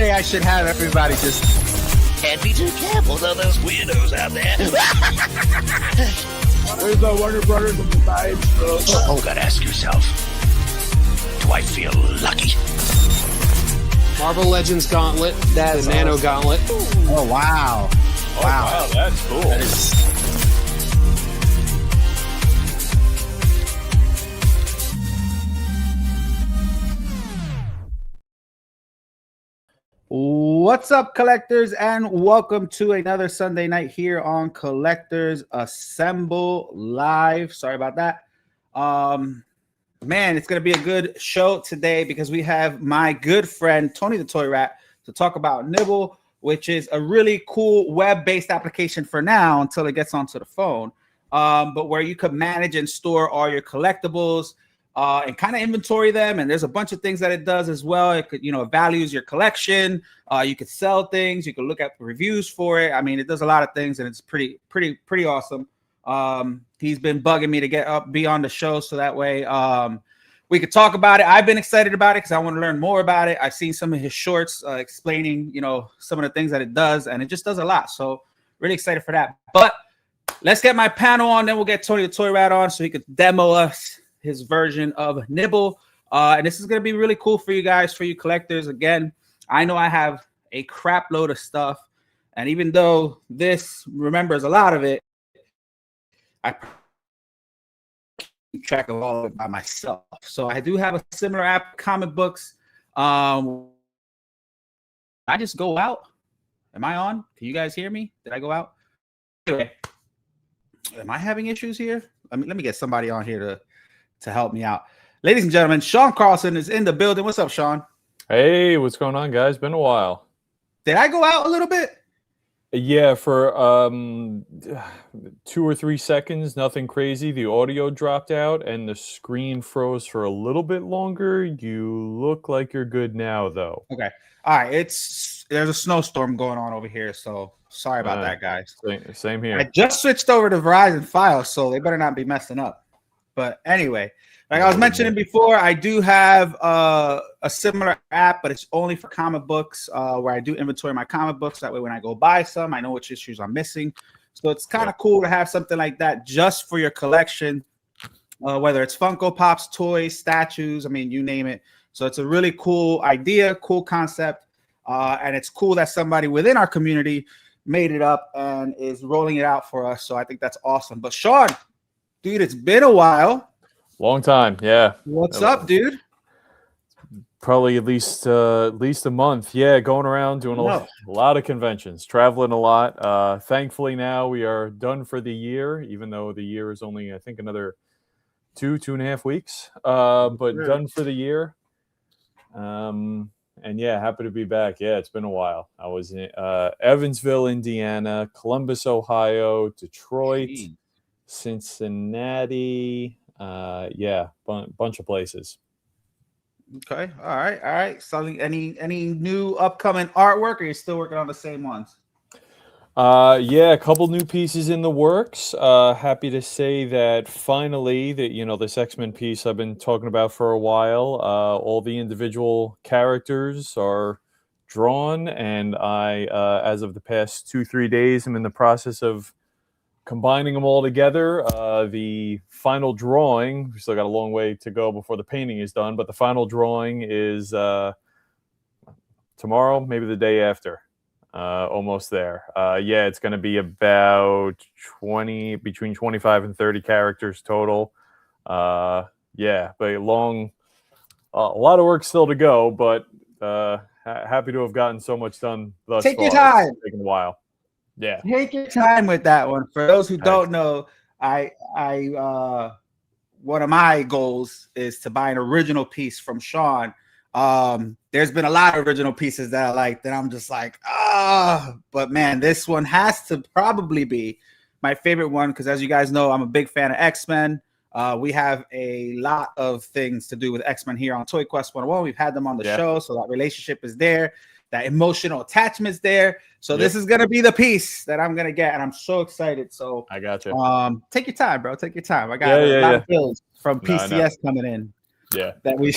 say I should have everybody just Can't be too careful, though, those weirdos out there. Where's the Warner Brothers of the Sideshow? Oh, gotta ask yourself, do I feel lucky? Marvel Legends Gauntlet, the Nano Gauntlet. Oh, wow. Wow, that's cool. That is... What's up, collectors, and welcome to another Sunday night here on Collectors Assemble Live. Sorry about that. Man, it's going to be a good show today because we have my good friend Tony the Toy Rat to talk about Nibble, which is a really cool web-based application for now until it gets onto the phone, but where you could manage and store all your collectibles and kind of inventory them. And there's a bunch of things that it does as well. It could, it values your collection. You could sell things. You can look at the reviews for it. I mean, it does a lot of things, and it's pretty awesome. He's been bugging me to be on the show so that way we could talk about it. I've been excited about it because I want to learn more about it. I've seen some of his shorts explaining, some of the things that it does, and it just does a lot. So really excited for that. But let's get my panel on, then we'll get Tony the Toy Rat on so he could demo us his version of Nibble. And this is going to be really cool for you guys, for you collectors. Again, I know I have a crap load of stuff. And even though this remembers a lot of it, I keep track of all of it by myself. So I do have a similar app, comic books. I just go out. Am I on? Can you guys hear me? Did I go out? Anyway, am I having issues here? Let me get somebody on here to help me out. Ladies and gentlemen, Sean Carlson is in the building. What's up, Sean? Hey, what's going on, guys? Been a while. Did I go out a little bit? Yeah, for 2 or 3 seconds, nothing crazy. The audio dropped out and the screen froze for a little bit longer. You look like you're good now, though. Okay. All right. There's a snowstorm going on over here, so sorry about that, guys. Same here. I just switched over to Verizon Files, so they better not be messing up. But anyway, like I was mentioning before, I do have a similar app, but it's only for comic books, where I do inventory my comic books. That way, when I go buy some, I know which issues I'm missing. So it's kind of cool to have something like that just for your collection, whether it's Funko Pops, toys, statues, I mean, you name it. So it's a really cool idea, cool concept, and it's cool that somebody within our community made it up and is rolling it out for us. So I think that's awesome. But Sean, dude, it's been a while. Long time, yeah. What's up, dude? Probably at least a month. Yeah, going around doing a lot of conventions, traveling a lot. Thankfully, now we are done for the year, even though the year is only, I think, another 2.5 weeks. But done for the year. And yeah, happy to be back. Yeah, it's been a while. I was in Evansville, Indiana, Columbus, Ohio, Detroit, Cincinnati. Bunch of places. Okay. All right. So any new upcoming artwork, or are you still working on the same ones? A couple new pieces in the works. Happy to say that finally that this X-Men piece I've been talking about for a while, all the individual characters are drawn, and I as of the past 2-3 days, I'm in the process of combining them all together. The final drawing, we still got a long way to go before the painting is done, but the final drawing is tomorrow, maybe the day after. Almost there. It's going to be about between 25 and 30 characters total. But a lot of work still to go, but happy to have gotten so much done thus far. Take your time. It's taken a while. Yeah. Take your time with that one. For those who don't know, I one of my goals is to buy an original piece from Sean. There's been a lot of original pieces that I like that I'm just like, but man, this one has to probably be my favorite one because, as you guys know, I'm a big fan of X-Men. We have a lot of things to do with X-Men here on ToyQuest101. We've had them on the show, so that relationship is there. That emotional attachment's there. So this is going to be the piece that I'm going to get, and I'm so excited. So I got you. Take your time, bro. Take your time. I got a lot of bills from PCS coming in. Yeah. that we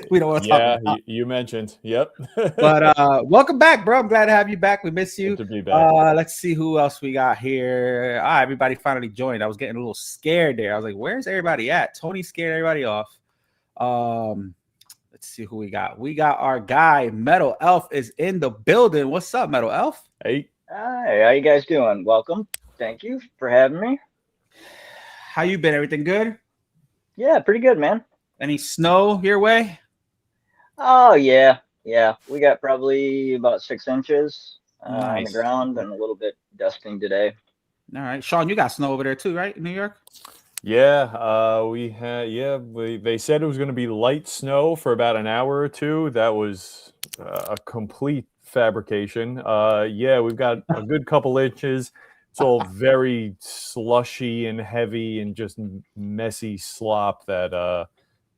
we don't want to talk about. You mentioned. Yep. But welcome back, bro. I'm glad to have you back. We miss you. Good to be back. Let's see who else we got here. Everybody finally joined. I was getting a little scared there. I was like, where's everybody at? Tony scared everybody off. Let's see who we got. We got our guy, Metal Elf, is in the building. What's up, Metal Elf? Hey. Hi, how you guys doing? Welcome. Thank you for having me. How you been? Everything good? Yeah, pretty good, man. Any snow your way? Oh, yeah. Yeah, we got probably about 6 inches on Nice. the ground and a little bit dusting today. All right. Sean, you got snow over there too, right? In New York? Yeah, we had. Yeah, they said it was going to be light snow for about an hour or two. That was a complete fabrication. Yeah, we've got a good couple inches. It's all very slushy and heavy and just messy slop that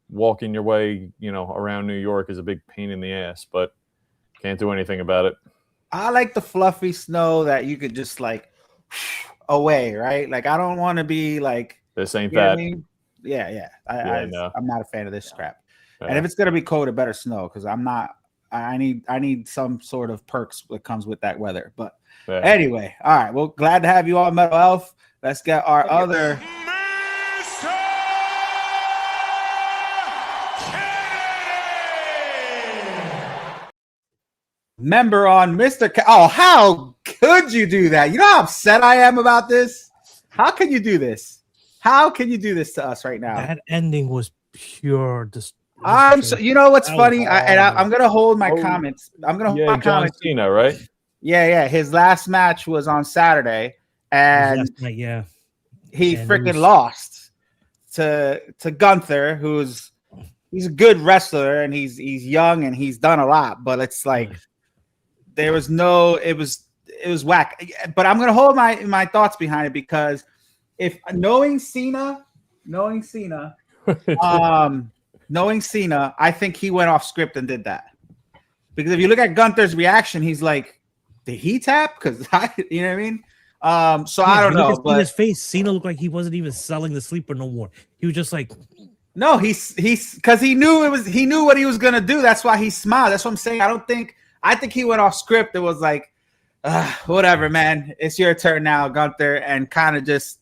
walking your way, around New York is a big pain in the ass, but can't do anything about it. I like the fluffy snow that you could just like away, right? Like I don't want to be like this ain't you know what that. I mean? Yeah. No. I'm not a fan of this crap. Yeah. And if it's gonna be cold, it better snow because I'm not. I need some sort of perks that comes with that weather. But anyway, all right. Well, glad to have you all, Metal Elf. Let's get our other. Member on Mr. Oh, how could you do that? You know how upset I am about this? How can you do this? How can you do this to us right now? That ending was pure. You know what's funny? I'm gonna hold my comments. I'm gonna hold my John comments. Cena, right? Yeah. His last match was on Saturday, and he freaking lost to Gunther, he's a good wrestler and he's young and he's done a lot, but it's like it was whack. But I'm gonna hold my thoughts behind it because if knowing Cena, I think he went off script and did that. Because if you look at Gunther's reaction, he's like, did he tap? Because you know what I mean? So I don't know. But his face, Cena looked like he wasn't even selling the sleeper no more. He was just like, no, he's because he knew what he was gonna do. That's why he smiled. That's what I'm saying. I think he went off script. It was like, whatever, man. It's your turn now, Gunther, and kind of just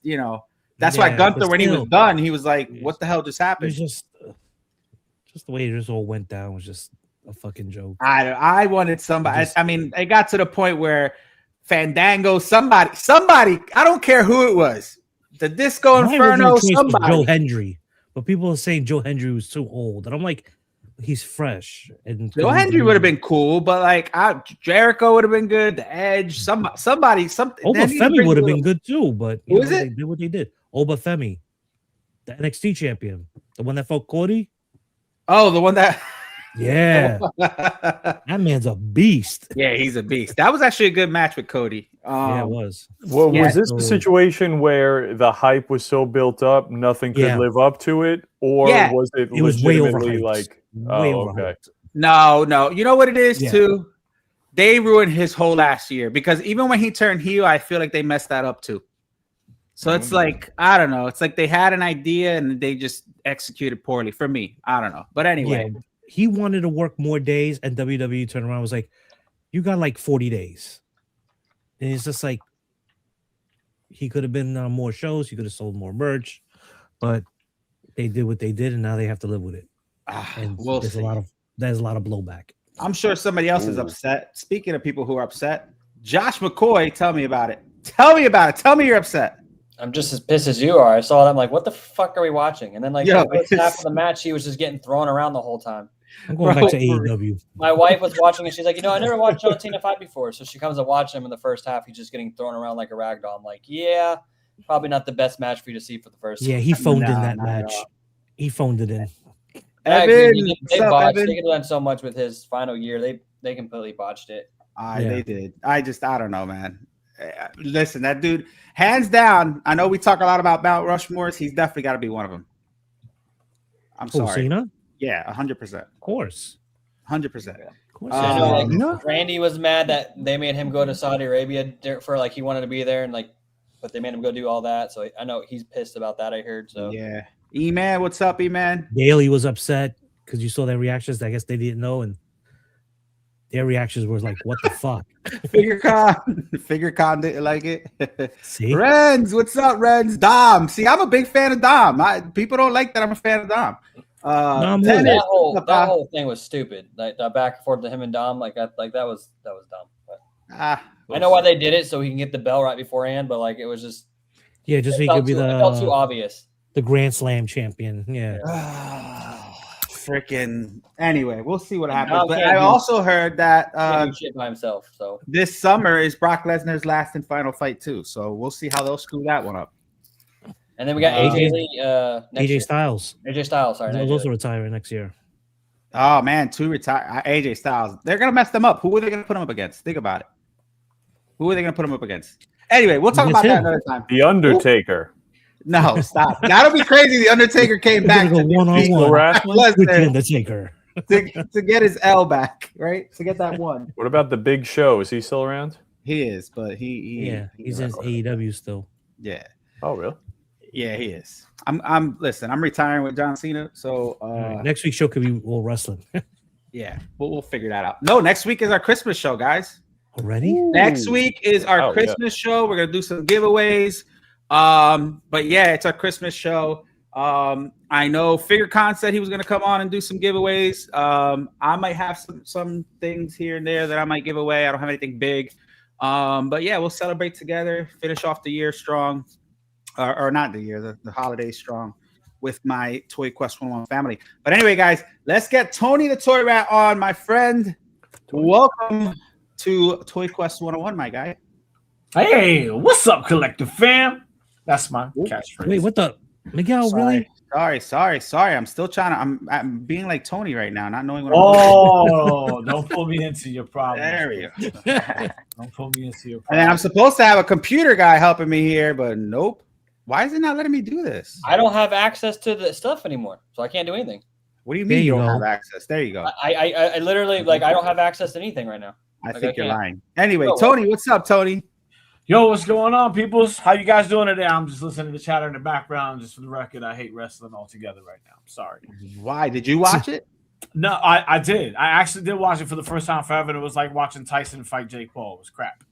that's why Gunther, when he was done, he was like, what the hell just happened? It was just the way it just all went down was just a fucking joke. I wanted somebody. I mean, it got to the point where Fandango, somebody, I don't care who it was, the Disco Inferno, somebody. Joe Hendry, but people are saying Joe Hendry was too old, and I'm like, he's fresh. And Joe Hendry would have been cool, but like Jericho would have been good. The Edge, somebody. Obafemi would have been good too, but who is it? They did what they did. Obafemi, the NXT champion, the one that fought Cody. Oh, the one that. Yeah, that man's a beast. Yeah, he's a beast. That was actually a good match with Cody. Yeah, it was. Well, was this a situation where the hype was so built up, nothing could live up to it, or was it was way legitimately overhyped. like, Way okay, No. You know what it is too? They ruined his whole last year because even when he turned heel, I feel like they messed that up too. So it's like, I don't know. It's like they had an idea and they just executed poorly for me. I don't know. But anyway. Yeah. He wanted to work more days, and WWE turned around and was like, you got like 40 days. And it's just like, he could have been on more shows. He could have sold more merch. But they did what they did, and now they have to live with it. And there's a lot of blowback. I'm sure somebody else is upset. Speaking of people who are upset, Josh McCoy, tell me about it. Tell me you're upset. I'm just as pissed as you are. I saw that. I'm like, what the fuck are we watching? And then like the first half of the match, he was just getting thrown around the whole time. I'm going back to AEW. My wife was watching and she's like, I never watched John Cena fight before. So she comes to watch him in the first half. He's just getting thrown around like a rag doll. I'm like, yeah, probably not the best match for you to see for the first time. Yeah, he phoned in that match. He phoned it in. Evan, they botched. They could have done so much with his final year. They completely botched it. They did. I don't know, man. Listen, that dude, hands down. I know we talk a lot about Mount Rushmores. He's definitely got to be one of them. I'm sorry. Cena? Yeah, 100%. Of course. 100%. I know, Randy was mad that they made him go to Saudi Arabia for he wanted to be there but they made him go do all that. So I know he's pissed about that. I heard so. Yeah. E-Man, what's up, E-Man? Daly was upset because you saw their reactions. I guess they didn't know, and their reactions were like, "What the fuck?" FigureCon didn't like it. See, Renz, what's up, Renz? Dom. See, I'm a big fan of Dom. People don't like that I'm a fan of Dom. I'm with Dennis, that whole thing was stupid. Like the back and forth to him and Dom, that was dumb. But I know why they did it, so he can get the bell right beforehand. But like it was just just so he could be it felt too obvious. The Grand Slam champion. Yeah. Freaking. Anyway, we'll see what happens. But I also heard that shit by himself. So this summer is Brock Lesnar's last and final fight too. So we'll see how they'll screw that one up. And then we got AJ Styles. AJ Styles, sorry. They'll also retire next year. Oh man, 2 retire. AJ Styles. They're gonna mess them up. Who are they gonna put them up against? Think about it. Who are they gonna put them up against? Anyway, we'll talk about that another time. The Undertaker. No, stop. That'll be crazy. The Undertaker came back to one-on-one with the Undertaker to get his L back, right? To get that one. What about the Big Show? Is he still around? He is, but he's in AEW still. Yeah. Oh, really? Yeah, he is. I'm retiring with John Cena. So next week's show could be all wrestling. Yeah, but we'll figure that out. No, next week is our Christmas show, guys. Already? Next week is our Christmas show. We're gonna do some giveaways. But yeah, it's our Christmas show. I know FigureCon said he was gonna come on and do some giveaways. I might have some things here and there that I might give away. I don't have anything big. But yeah, we'll celebrate together, finish off the year strong. Or not the year, the holidays strong with my ToyQuest101 family. But anyway, guys, let's get Tony the Toy Rat on, my friend. Welcome to ToyQuest101, my guy. Hey, what's up, collective fam? That's my catchphrase. Wait, what the Miguel? Sorry. Really? Sorry. I'm still trying to. I'm being like Tony right now, not knowing what. Oh, don't pull me into your problem. There we go. Don't pull me into your problem. And then I'm supposed to have a computer guy helping me here, but nope. Why is it not letting me do this? I don't have access to the stuff anymore, so I can't do anything. What do you mean you don't have access? There you go. I literally I don't have access to anything right now. I think you're lying. Anyway, Tony, what's up, Tony? Yo, what's going on, peoples? How you guys doing today? I'm just listening to chatter in the background. Just for the record, I hate wrestling altogether right now. I'm sorry. Why? Did you watch it? No, I did. I actually did watch it for the first time forever. And it was like watching Tyson fight Jake Paul. It was crap.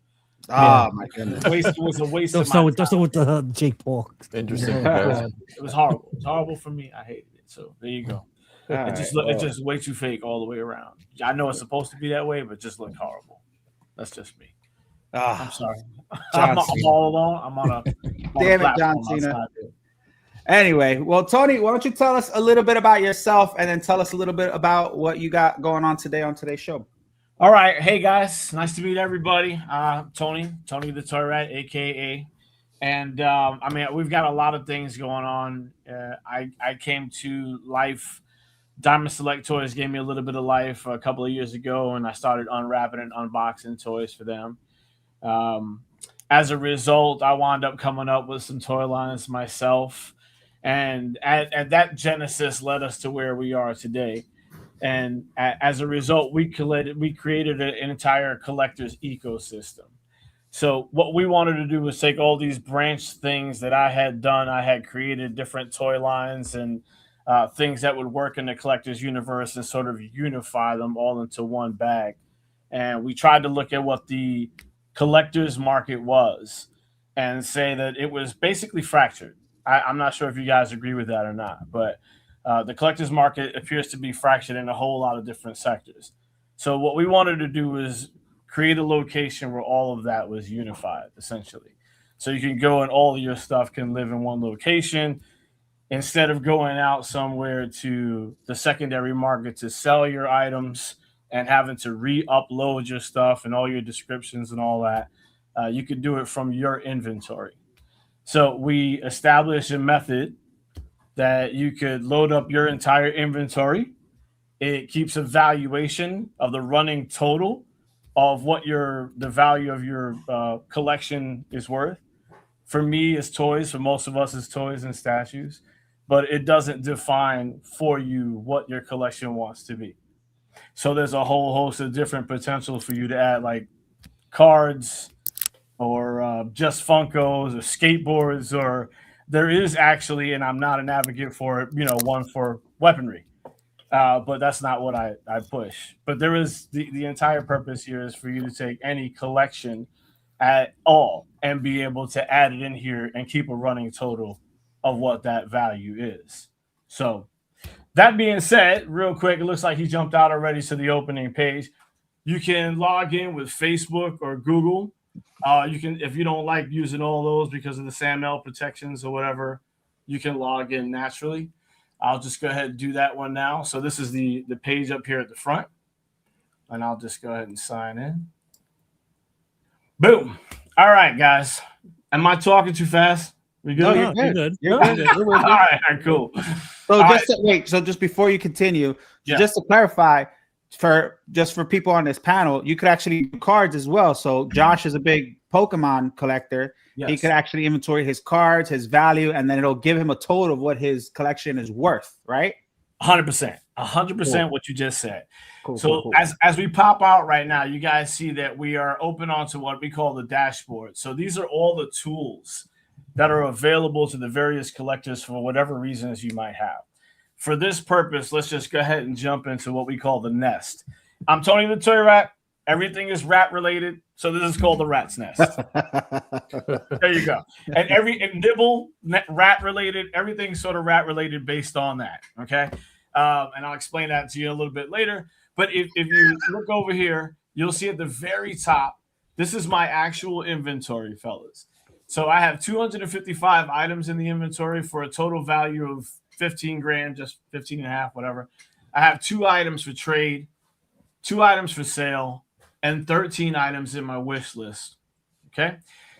Oh my goodness! It was a waste. Don't start with the Jake Paul. Interesting. It was horrible. It was horrible for me. I hated it. So there you go. It's just way too fake all the way around. I know it's supposed to be that way, but just looked horrible. That's just me. I'm sorry. I'm all alone. I'm on a damn it, John Cena. Anyway, well, Tony, why don't you tell us a little bit about yourself and then tell us a little bit about what you got going on today on today's show. All right. Hey, guys. Nice to meet everybody. Tony the Toy Rat, a.k.a. And, I mean, we've got a lot of things going on. I came to life. Diamond Select Toys gave me a little bit of life a couple of years ago, and I started unwrapping and unboxing toys for them. As a result, I wound up coming up with some toy lines myself. And at that genesis led us to where we are today. And as a result, we created an entire collector's ecosystem. So what we wanted to do was take all these branch things that I had done. I had created different toy lines and things that would work in the collector's universe and sort of unify them all into one bag. And we tried to look at what the collector's market was and say that it was basically fractured. I'm not sure if you guys agree with that or not, but the collector's market appears to be fractured in a whole lot of different sectors. So what we wanted to do was create a location where all of that was unified, essentially. So you can go and all of your stuff can live in one location instead of going out somewhere to the secondary market to sell your items and having to re-upload your stuff and all your descriptions and all that. You could do it from your inventory. So we established a method that you could load up your entire inventory. It keeps a valuation of the running total of what the value of your collection is worth. For me, it's toys. For most of us, it's toys and statues. But it doesn't define for you what your collection wants to be. So there's a whole host of different potential for you to add, like cards or just Funkos or skateboards or there is actually, and I'm not an advocate for it, one for weaponry. But that's not what I push. But there is the entire purpose here is for you to take any collection at all and be able to add it in here and keep a running total of what that value is. So that being said, real quick, it looks like he jumped out already to the opening page. You can log in with Facebook or Google. You can, if you don't like using all those because of the SAML protections or whatever, you can log in naturally. I'll just go ahead and do that one now. So this is the page up here at the front. And I'll just go ahead and sign in. Boom. All right, guys. Am I talking too fast? We good? No, you're good. You're good. All right, cool. So All just so just before you continue, just to clarify, for people on this panel, you could actually do cards as well. So Josh is a big Pokemon collector. Yes. He could actually inventory his cards, his value, and then it'll give him a total of what his collection is worth, right? 100%. 100% what you just said. Cool. As we pop out right now, you guys see that we are open onto what we call the dashboard. So these are all the tools that are available to the various collectors for whatever reasons you might have. For this purpose, let's just go ahead and jump into what we call the nest. I'm Tony the Toy Rat. Everything is rat related, so this is called the rat's nest. There you go. And Nibble, rat related, everything's sort of rat related based on that. Okay, and I'll explain that to you a little bit later. But if you look over here, you'll see at the very top, this is my actual inventory, fellas. So I have 255 items in the inventory for a total value of 15 grand, just 15 and a half, whatever. I have 2 items for trade, 2 items for sale, and 13 items in my wish list. Okay.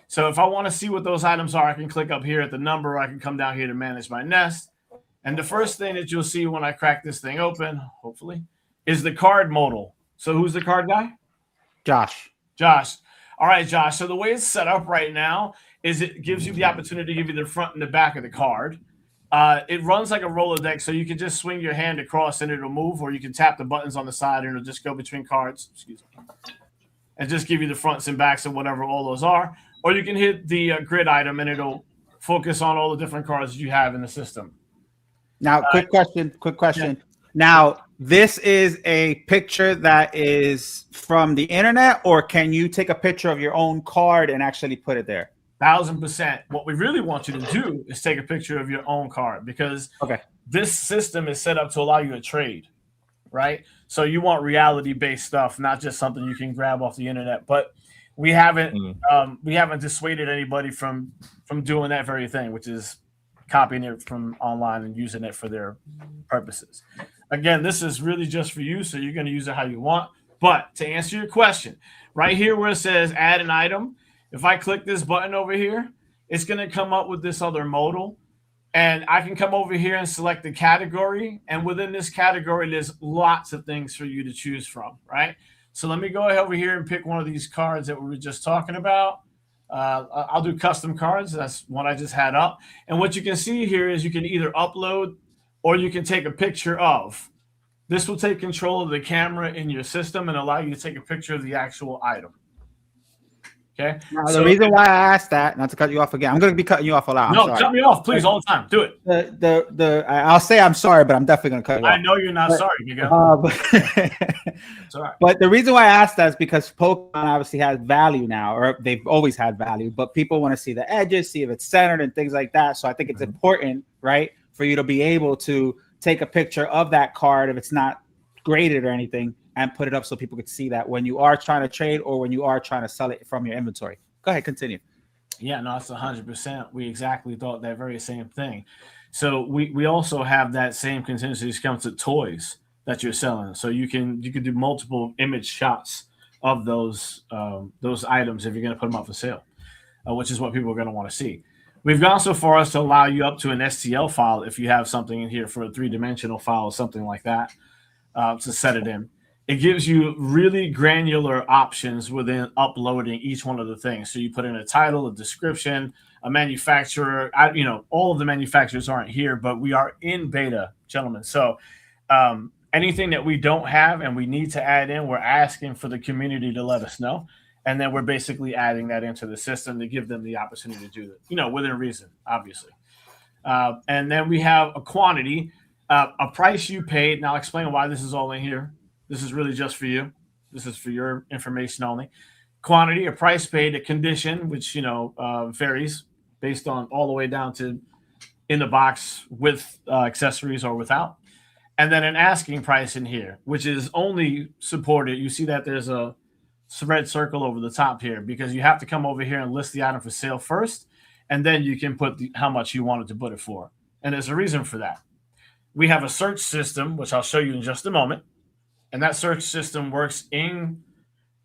So if I want to see what those items are, I can click up here at the number, or I can come down here to manage my nest. And the first thing that you'll see when I crack this thing open, hopefully, is the card modal. So who's the card guy? Josh. All right, Josh. So the way it's set up right now is it gives you the opportunity to give you the front and the back of the card. It runs like a Rolodex, so you can just swing your hand across and it'll move, or you can tap the buttons on the side and it'll just go between cards. Excuse me. And just give you the fronts and backs of whatever all those are. Or you can hit the grid item and it'll focus on all the different cards you have in the system. Now, quick question. Yeah. Now, this is a picture that is from the internet, or can you take a picture of your own card and actually put it there? 1000%. What we really want you to do is take a picture of your own card, because this system is set up to allow you to trade, right? So you want reality-based stuff, not just something you can grab off the internet. But we haven't dissuaded anybody from doing that very thing, which is copying it from online and using it for their purposes. Again, this is really just for you, so you're going to use it how you want. But to answer your question, right here where it says add an item, if I click this button over here, it's going to come up with this other modal. And I can come over here and select the category. And within this category, there's lots of things for you to choose from, right? So let me go ahead over here and pick one of these cards that we were just talking about. I'll do custom cards. That's one I just had up. And what you can see here is you can either upload or you can take a picture of. This will take control of the camera in your system and allow you to take a picture of the actual item. Okay. Now, the reason why I asked that, not to cut you off again, I'm going to be cutting you off a lot. No, cut me off, please, all the time. Do it. I'll say I'm sorry, but I'm definitely going to cut you off. I know you're not sorry, Miguel. It's all right. But the reason why I asked that is because Pokemon obviously has value now, or they've always had value, but people want to see the edges, see if it's centered and things like that. So I think it's important, right, for you to be able to take a picture of that card if it's not graded or anything, and put it up so people could see that when you are trying to trade or when you are trying to sell it from your inventory. Go ahead, continue. Yeah, no, it's 100%. We exactly thought that very same thing. So we also have that same contingency comes to toys that you're selling. So you can do multiple image shots of those items if you're going to put them up for sale, which is what people are going to want to see. We've gone so far as to allow you up to an STL file if you have something in here for a 3-dimensional file or something like that to set it in. It gives you really granular options within uploading each one of the things. So you put in a title, a description, a manufacturer. All of the manufacturers aren't here, but we are in beta, gentlemen. So anything that we don't have and we need to add in, we're asking for the community to let us know. And then we're basically adding that into the system to give them the opportunity to do it, you know, within reason, obviously. And then we have a quantity, a price you paid. Now I'll explain why this is all in here. This is really just for you. This is for your information only. Quantity, a price paid, a condition, which, you know, varies based on all the way down to in the box with accessories or without. And then an asking price in here, which is only supported. You see that there's a red circle over the top here because you have to come over here and list the item for sale first, and then you can put how much you wanted to put it for. And there's a reason for that. We have a search system, which I'll show you in just a moment. And that search system works in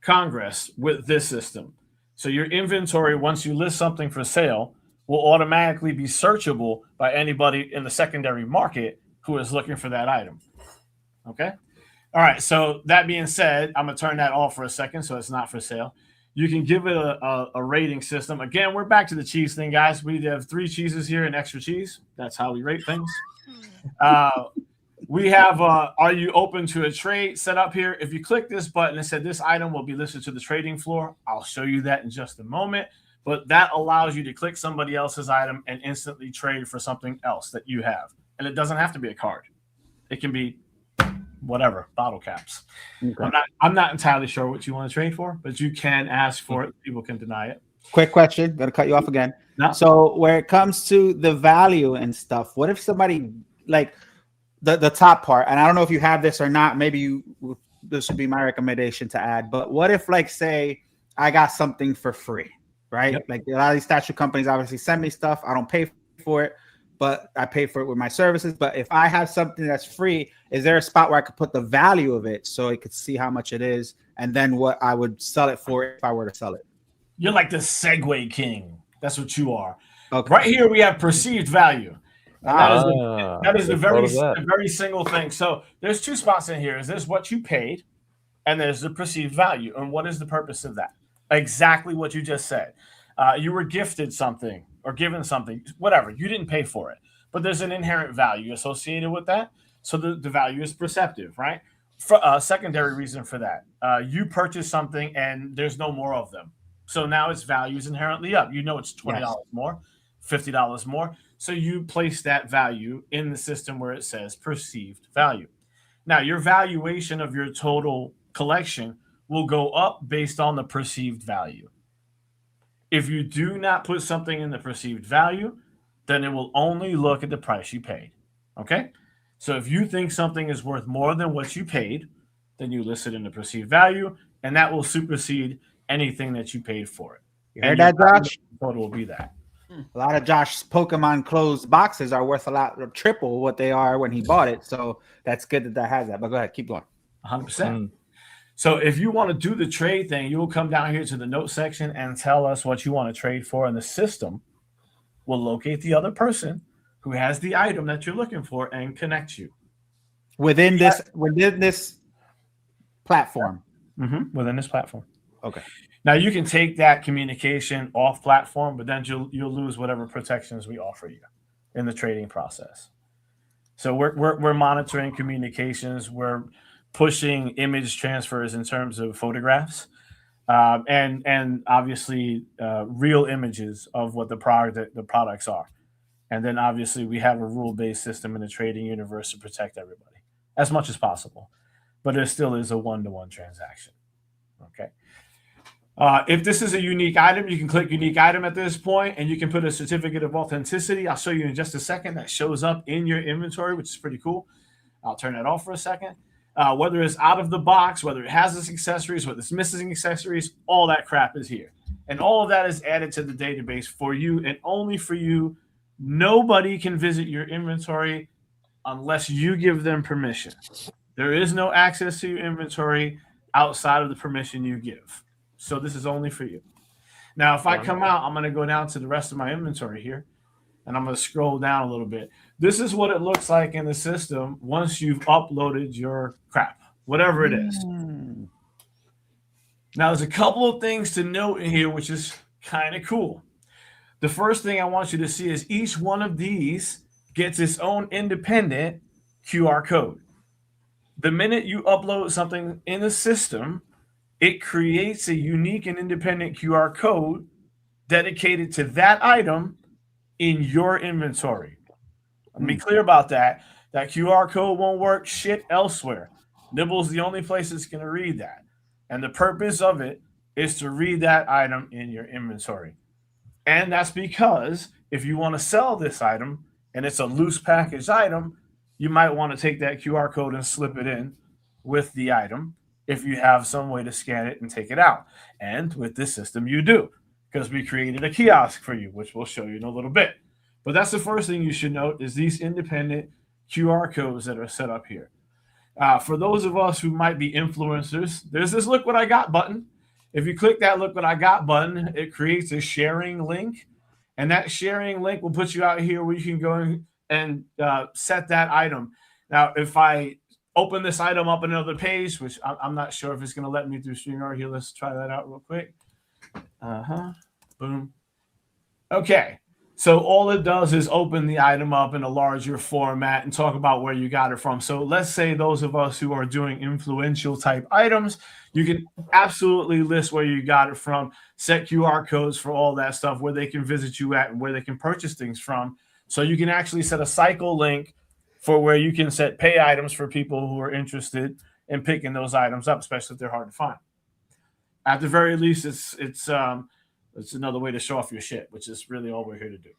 Congress with this system. So your inventory, once you list something for sale, will automatically be searchable by anybody in the secondary market who is looking for that item. Okay? All right, so that being said, I'm going to turn that off for a second so it's not for sale. You can give it a rating system. Again, we're back to the cheese thing, guys. We have 3 cheeses here and extra cheese. That's how we rate things. We have, are you open to a trade set up here? If you click this button and said this item will be listed to the trading floor, I'll show you that in just a moment. But that allows you to click somebody else's item and instantly trade for something else that you have. And it doesn't have to be a card. It can be whatever, bottle caps. Okay. I'm not entirely sure what you want to trade for, but you can ask for it. People can deny it. Quick question. Gonna cut you off again. No. So where it comes to the value and stuff, what if somebody like the top part, and I don't know if you have this or not, maybe this would be my recommendation to add, but what if, like, say I got something for free, right? Yep. Like a lot of these statue companies obviously send me stuff. I don't pay for it, but I pay for it with my services. But if I have something that's free, is there a spot where I could put the value of it so I could see how much it is and then what I would sell it for if I were to sell it? You're like the Segway king. That's what you are. Okay. Right here we have perceived value. That is a very single thing. So there's 2 spots in here. There's what you paid, and there's the perceived value. And what is the purpose of that? Exactly what you just said. You were gifted something or given something, whatever. You didn't pay for it, but there's an inherent value associated with that. So the value is perceptive, right? For a secondary reason for that, you purchase something and there's no more of them. So now its value is inherently up. You know it's $20 more, $50 more. So you place that value in the system where it says perceived value. Now, your valuation of your total collection will go up based on the perceived value. If you do not put something in the perceived value, then it will only look at the price you paid. Okay? So if you think something is worth more than what you paid, then you list it in the perceived value, and that will supersede anything that you paid for it. You heard that, Josh? Total will be that. A lot of Josh's Pokemon closed boxes are worth a lot, triple what they are when he bought it. So that's good that has that. But go ahead, keep going. 100%. So if you want to do the trade thing, you will come down here to the note section and tell us what you want to trade for, and the system will locate the other person who has the item that you're looking for and connect you within this platform. Within this platform. Okay. Now you can take that communication off platform, but then you'll lose whatever protections we offer you in the trading process. So we're monitoring communications. We're pushing image transfers in terms of photographs, and obviously real images of what the products are. And then obviously we have a rule-based system in the trading universe to protect everybody as much as possible. But there still is a one-to-one transaction. Okay. If this is a unique item, you can click unique item at this point, and you can put a certificate of authenticity. I'll show you in just a second. That shows up in your inventory, which is pretty cool. I'll turn that off for a second. Whether it's out of the box, whether it has its accessories, whether it's missing accessories, all that crap is here. And all of that is added to the database for you and only for you. Nobody can visit your inventory unless you give them permission. There is no access to your inventory outside of the permission you give. So this is only for you. Now, if I come out, I'm going to go down to the rest of my inventory here, and I'm going to scroll down a little bit. This is what it looks like in the system once you've uploaded your crap, whatever it is. Now, there's a couple of things to note in here, which is kind of cool. The first thing I want you to see is each one of these gets its own independent QR code. The minute you upload something in the system, it creates a unique and independent QR code dedicated to that item in your inventory. Let me be clear about that. That QR code won't work shit elsewhere. Nibble's the only place that's going to read that. And the purpose of it is to read that item in your inventory. And that's because if you want to sell this item and it's a loose packaged item, you might want to take that QR code and slip it in with the item if you have some way to scan it and take it out. And with this system, you do, because we created a kiosk for you, which we'll show you in a little bit. But that's the first thing you should note is these independent QR codes that are set up here. For those of us who might be influencers, there's this Look What I Got button. If you click that Look What I Got button, it creates a sharing link. And that sharing link will put you out here where you can go and set that item. Now, if I open this item up on another page, which I'm not sure if it's going to let me through StreamYard here. Let's try that out real quick. Boom. Okay. So all it does is open the item up in a larger format and talk about where you got it from. So let's say those of us who are doing influential type items, you can absolutely list where you got it from, set QR codes for all that stuff, where they can visit you at and where they can purchase things from. So you can actually set a cycle link for where you can set pay items for people who are interested in picking those items up, especially if they're hard to find. At the very least, it's another way to show off your shit, which is really all we're here to do.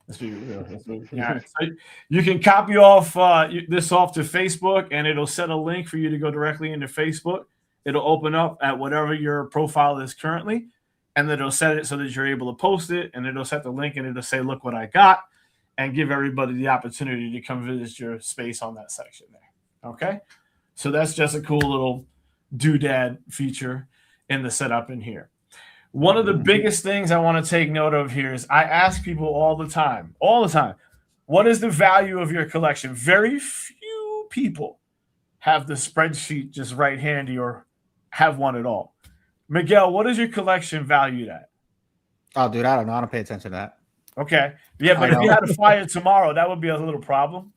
Let's be real. Yeah. So you can copy off this off to Facebook, and it'll set a link for you to go directly into Facebook. It'll open up at whatever your profile is currently, and then it'll set it so that you're able to post it, and it'll set the link, and it'll say, "Look what I got," and give everybody the opportunity to come visit your space on that section there. Okay? So that's just a cool little doodad feature in the setup in here. One of the biggest things I want to take note of here is I ask people all the time, what is the value of your collection? Very few people have the spreadsheet just right handy or have one at all. Miguel, what is your collection valued at? Oh, dude, I don't know. I don't pay attention to that. Okay. Yeah, but if you had a fire tomorrow, that would be a little problem.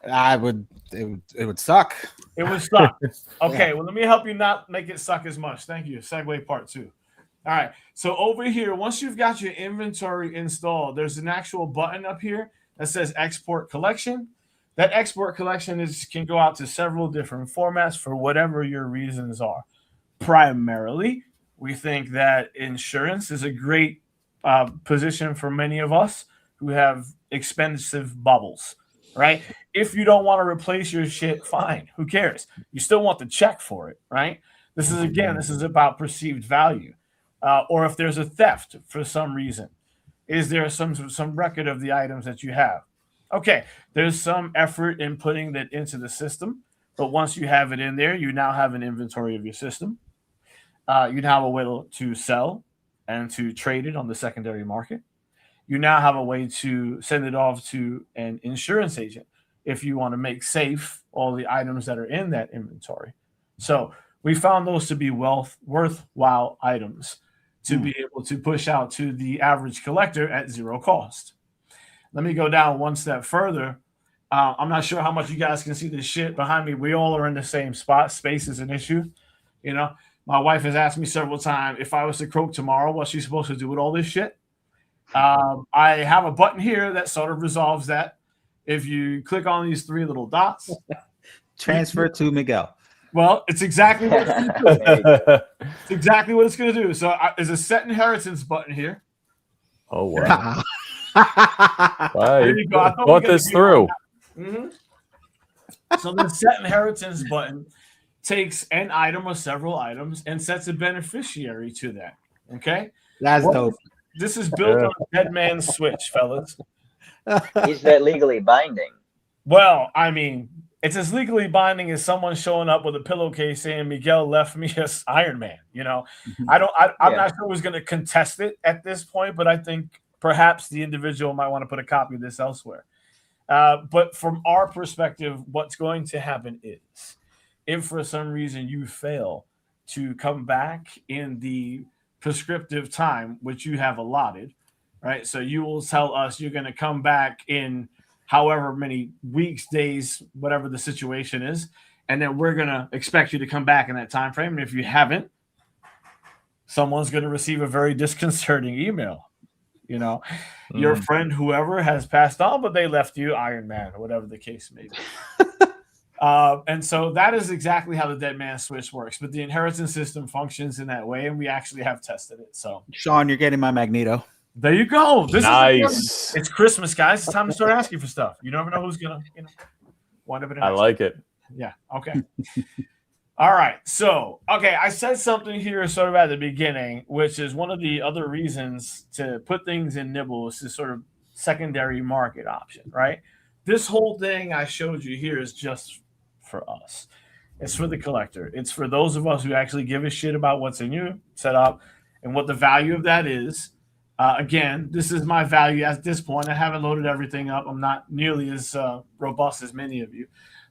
It would suck. It would suck. Okay, Yeah. well, let me help you not make it suck as much. Thank you. Segue part 2. All right. So over here, once you've got your inventory installed, there's an actual button up here that says Export Collection. That export collection can go out to several different formats for whatever your reasons are. Primarily, we think that insurance is a great position for many of us who have expensive bubbles, right? If you don't want to replace your shit, fine. Who cares? You still want the check for it, right? This is about perceived value. Or if there's a theft for some reason, is there some record of the items that you have? Okay, there's some effort in putting that into the system, but once you have it in there, you now have an inventory of your system. You now have a way to sell and to trade it on the secondary market. You now have a way to send it off to an insurance agent if you want to make safe all the items that are in that inventory. So we found those to be worthwhile items to be able to push out to the average collector at zero cost. Let me go down one step further. I'm not sure how much you guys can see this shit behind me. We all are in the same spot. Space is an issue. You know, my wife has asked me several times if I was to croak tomorrow, what's she supposed to do with all this shit? I have a button here that sort of resolves that. If you click on these 3 little dots, Transfer to Miguel. well, it's exactly what it's going to do. It's exactly what it's going to do. So there's a set inheritance button here. Oh, wow. Wow, There you go. I thought thought we were this gonna through. Mm-hmm. So the set inheritance button takes an item or several items and sets a beneficiary to that. Okay? That's dope. This is built on a dead man's switch, fellas. Is that legally binding? Well, I mean, it's as legally binding as someone showing up with a pillowcase saying Miguel left me as Iron Man. You know, I'm not sure who's going to contest it at this point, but I think perhaps the individual might want to put a copy of this elsewhere. But from our perspective, what's going to happen is if for some reason you fail to come back in the prescriptive time, which you have allotted, right? So you will tell us you're going to come back in however many weeks, days, whatever the situation is, and then we're going to expect you to come back in that time frame. And if you haven't, someone's going to receive a very disconcerting email. You know, your friend, whoever, has passed on, but they left you Iron Man or whatever the case may be. And so that is exactly how the Dead Man Switch works. But the inheritance system functions in that way, and we actually have tested it. So, Sean, you're getting my Magneto. there you go. This Nice. it's Christmas, guys. It's time to start asking for stuff. You never know who's gonna, wind up in I like it. Yeah. Okay. All right. So, okay, I said something here sort of at the beginning, which is one of the other reasons to put things in Nibble is this sort of secondary market option, right? This whole thing I showed you here is just for us. It's for the collector. It's for those of us who actually give a shit about what's in your setup and what the value of that is. Again, this is my value at this point. I haven't loaded everything up. I'm not nearly as robust as many of you.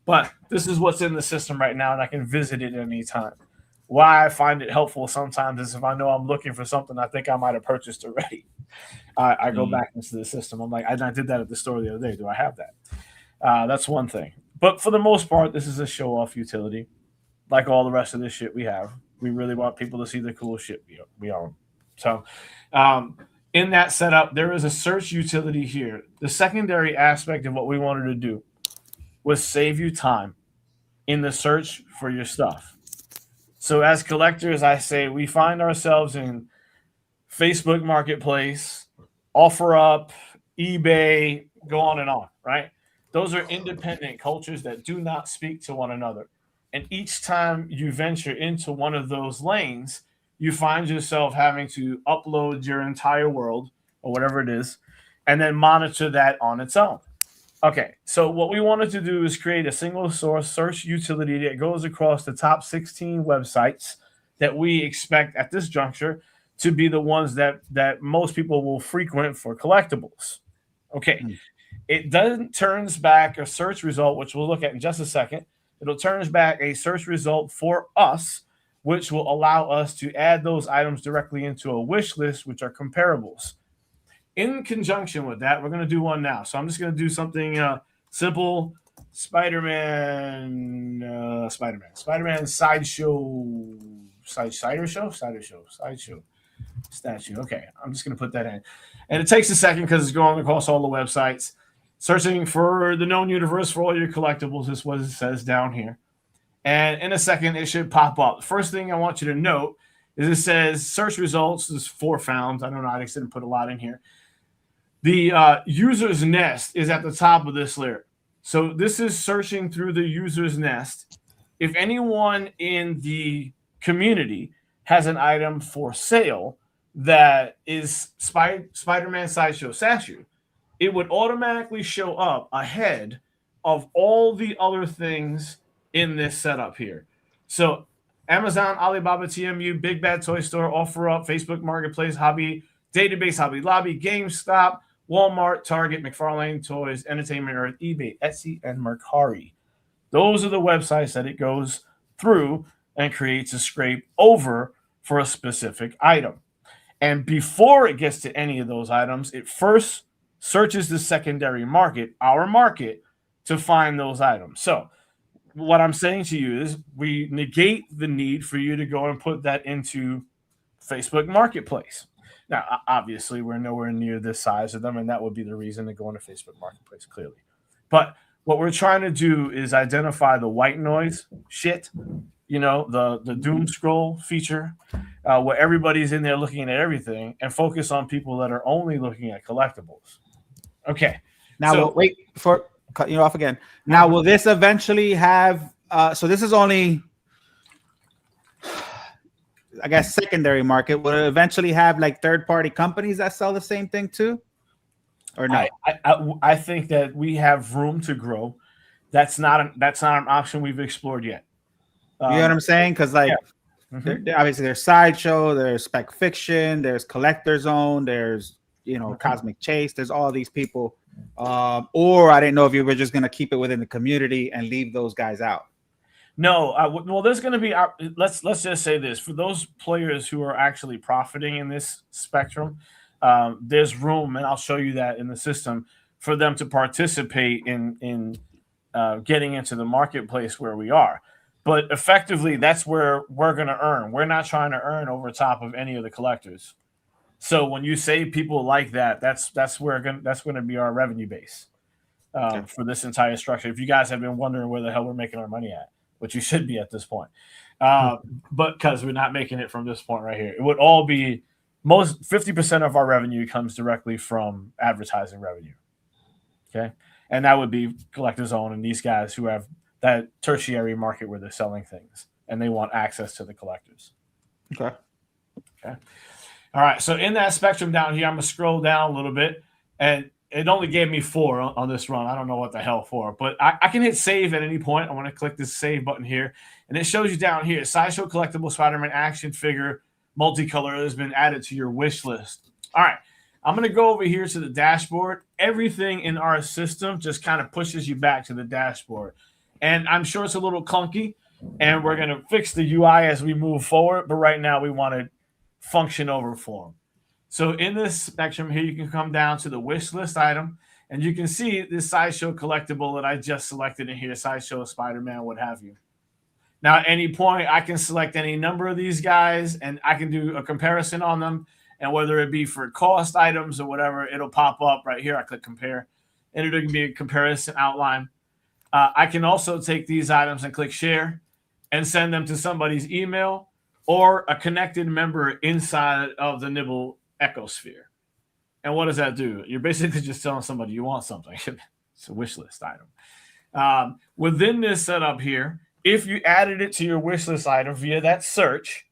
But this is what's in the system right now, and I can visit it at any time. Why I find it helpful sometimes is if I know I'm looking for something I think I might have purchased already. I go back into the system. I'm like, I did that at the store the other day. Do I have that? That's one thing. But for the most part, this is a show-off utility. Like all the rest of this shit we have. We really want people to see the cool shit we own. So in that setup, there is a search utility here. The secondary aspect of what we wanted to do was save you time in the search for your stuff. So as collectors, I say we find ourselves in Facebook Marketplace, OfferUp, eBay, go on and on, right? Those are independent cultures that do not speak to one another. And each time you venture into one of those lanes, you find yourself having to upload your entire world or whatever it is, and then monitor that on its own. Okay, so what we wanted to do is create a single source search utility that goes across the top 16 websites that we expect at this juncture to be the ones that most people will frequent for collectibles. Okay, it then turns back a search result, which we'll look at in just a second. It'll turn back a search result for us, which will allow us to add those items directly into a wish list, which are comparables. In conjunction with that, we're going to do one now. So I'm just going to do something simple. Spider-Man Sideshow statue. Okay, I'm just going to put that in. And it takes a second because it's going across all the websites. Searching for the known universe for all your collectibles is what it says down here. And in a second, it should pop up. The first thing I want you to note is it says search results is 4 found. I don't know. I just didn't put a lot in here. The user's nest is at the top of this layer. So this is searching through the user's nest. If anyone in the community has an item for sale that is Spider-Man Sideshow statue, it would automatically show up ahead of all the other things in this setup here. So Amazon, Alibaba, TMU, Big Bad Toy Store, OfferUp, Facebook Marketplace, Hobby Database, Hobby Lobby, GameStop, Walmart, Target, McFarlane Toys, Entertainment Earth, eBay, Etsy, and Mercari. Those are the websites that it goes through and creates a scrape over for a specific item. And before it gets to any of those items, it first searches the secondary market, our market, to find those items. So what I'm saying to you is we negate the need for you to go and put that into Facebook Marketplace. Now, obviously, we're nowhere near this size of them, and that would be the reason to go into Facebook Marketplace, clearly. But what we're trying to do is identify the white noise shit, the doom scroll feature, where everybody's in there looking at everything, and focus on people that are only looking at collectibles. Okay. Now, wait, before cut you off again. Now, will this eventually have, so this is only, I guess, secondary market. Will it eventually have like third-party companies that sell the same thing too? Or no? I think that we have room to grow. That's not an option we've explored yet. You know what I'm saying? Because obviously there's Sideshow, there's Spec Fiction, there's Collector Zone, there's Cosmic Chase. There's all these people. Or I didn't know if you were just going to keep it within the community and leave those guys out. No, well, there's going to be. Let's just say this: for those players who are actually profiting in this spectrum, there's room, and I'll show you that in the system for them to participate in getting into the marketplace where we are. But effectively, that's where we're going to earn. We're not trying to earn over top of any of the collectors. So when you say people like that, that's going to be our revenue base for this entire structure. If you guys have been wondering where the hell we're making our money at, which you should be at this point, but because we're not making it from this point right here, it would all be 50% of our revenue comes directly from advertising revenue. Okay, and that would be Collector's Own and these guys who have that tertiary market where they're selling things and they want access to the collectors. Okay. All right, so in that spectrum down here, I'm going to scroll down a little bit, and it only gave me 4 on this run. I don't know what the hell for, but I can hit save at any point. I want to click this save button here, and it shows you down here, Sideshow Collectible Spider-Man action figure multicolor has been added to your wish list. All right, I'm going to go over here to the dashboard. Everything in our system just kind of pushes you back to the dashboard, and I'm sure it's a little clunky, and we're going to fix the UI as we move forward, but right now we want to function over form. So in this spectrum here, you can come down to the wish list item, and you can see this Sideshow collectible that I just selected in here, Sideshow Spider-Man, what have you. Now, at any point, I can select any number of these guys, and I can do a comparison on them, and whether it be for cost items or whatever, it'll pop up right here. I click compare, and it'll be a comparison outline. I can also take these items and click share and send them to somebody's email or a connected member inside of the Nibble ecosphere. And what does that do? You're basically just telling somebody you want something. It's a wish list item. Within this setup here, if you added it to your wish list item via that search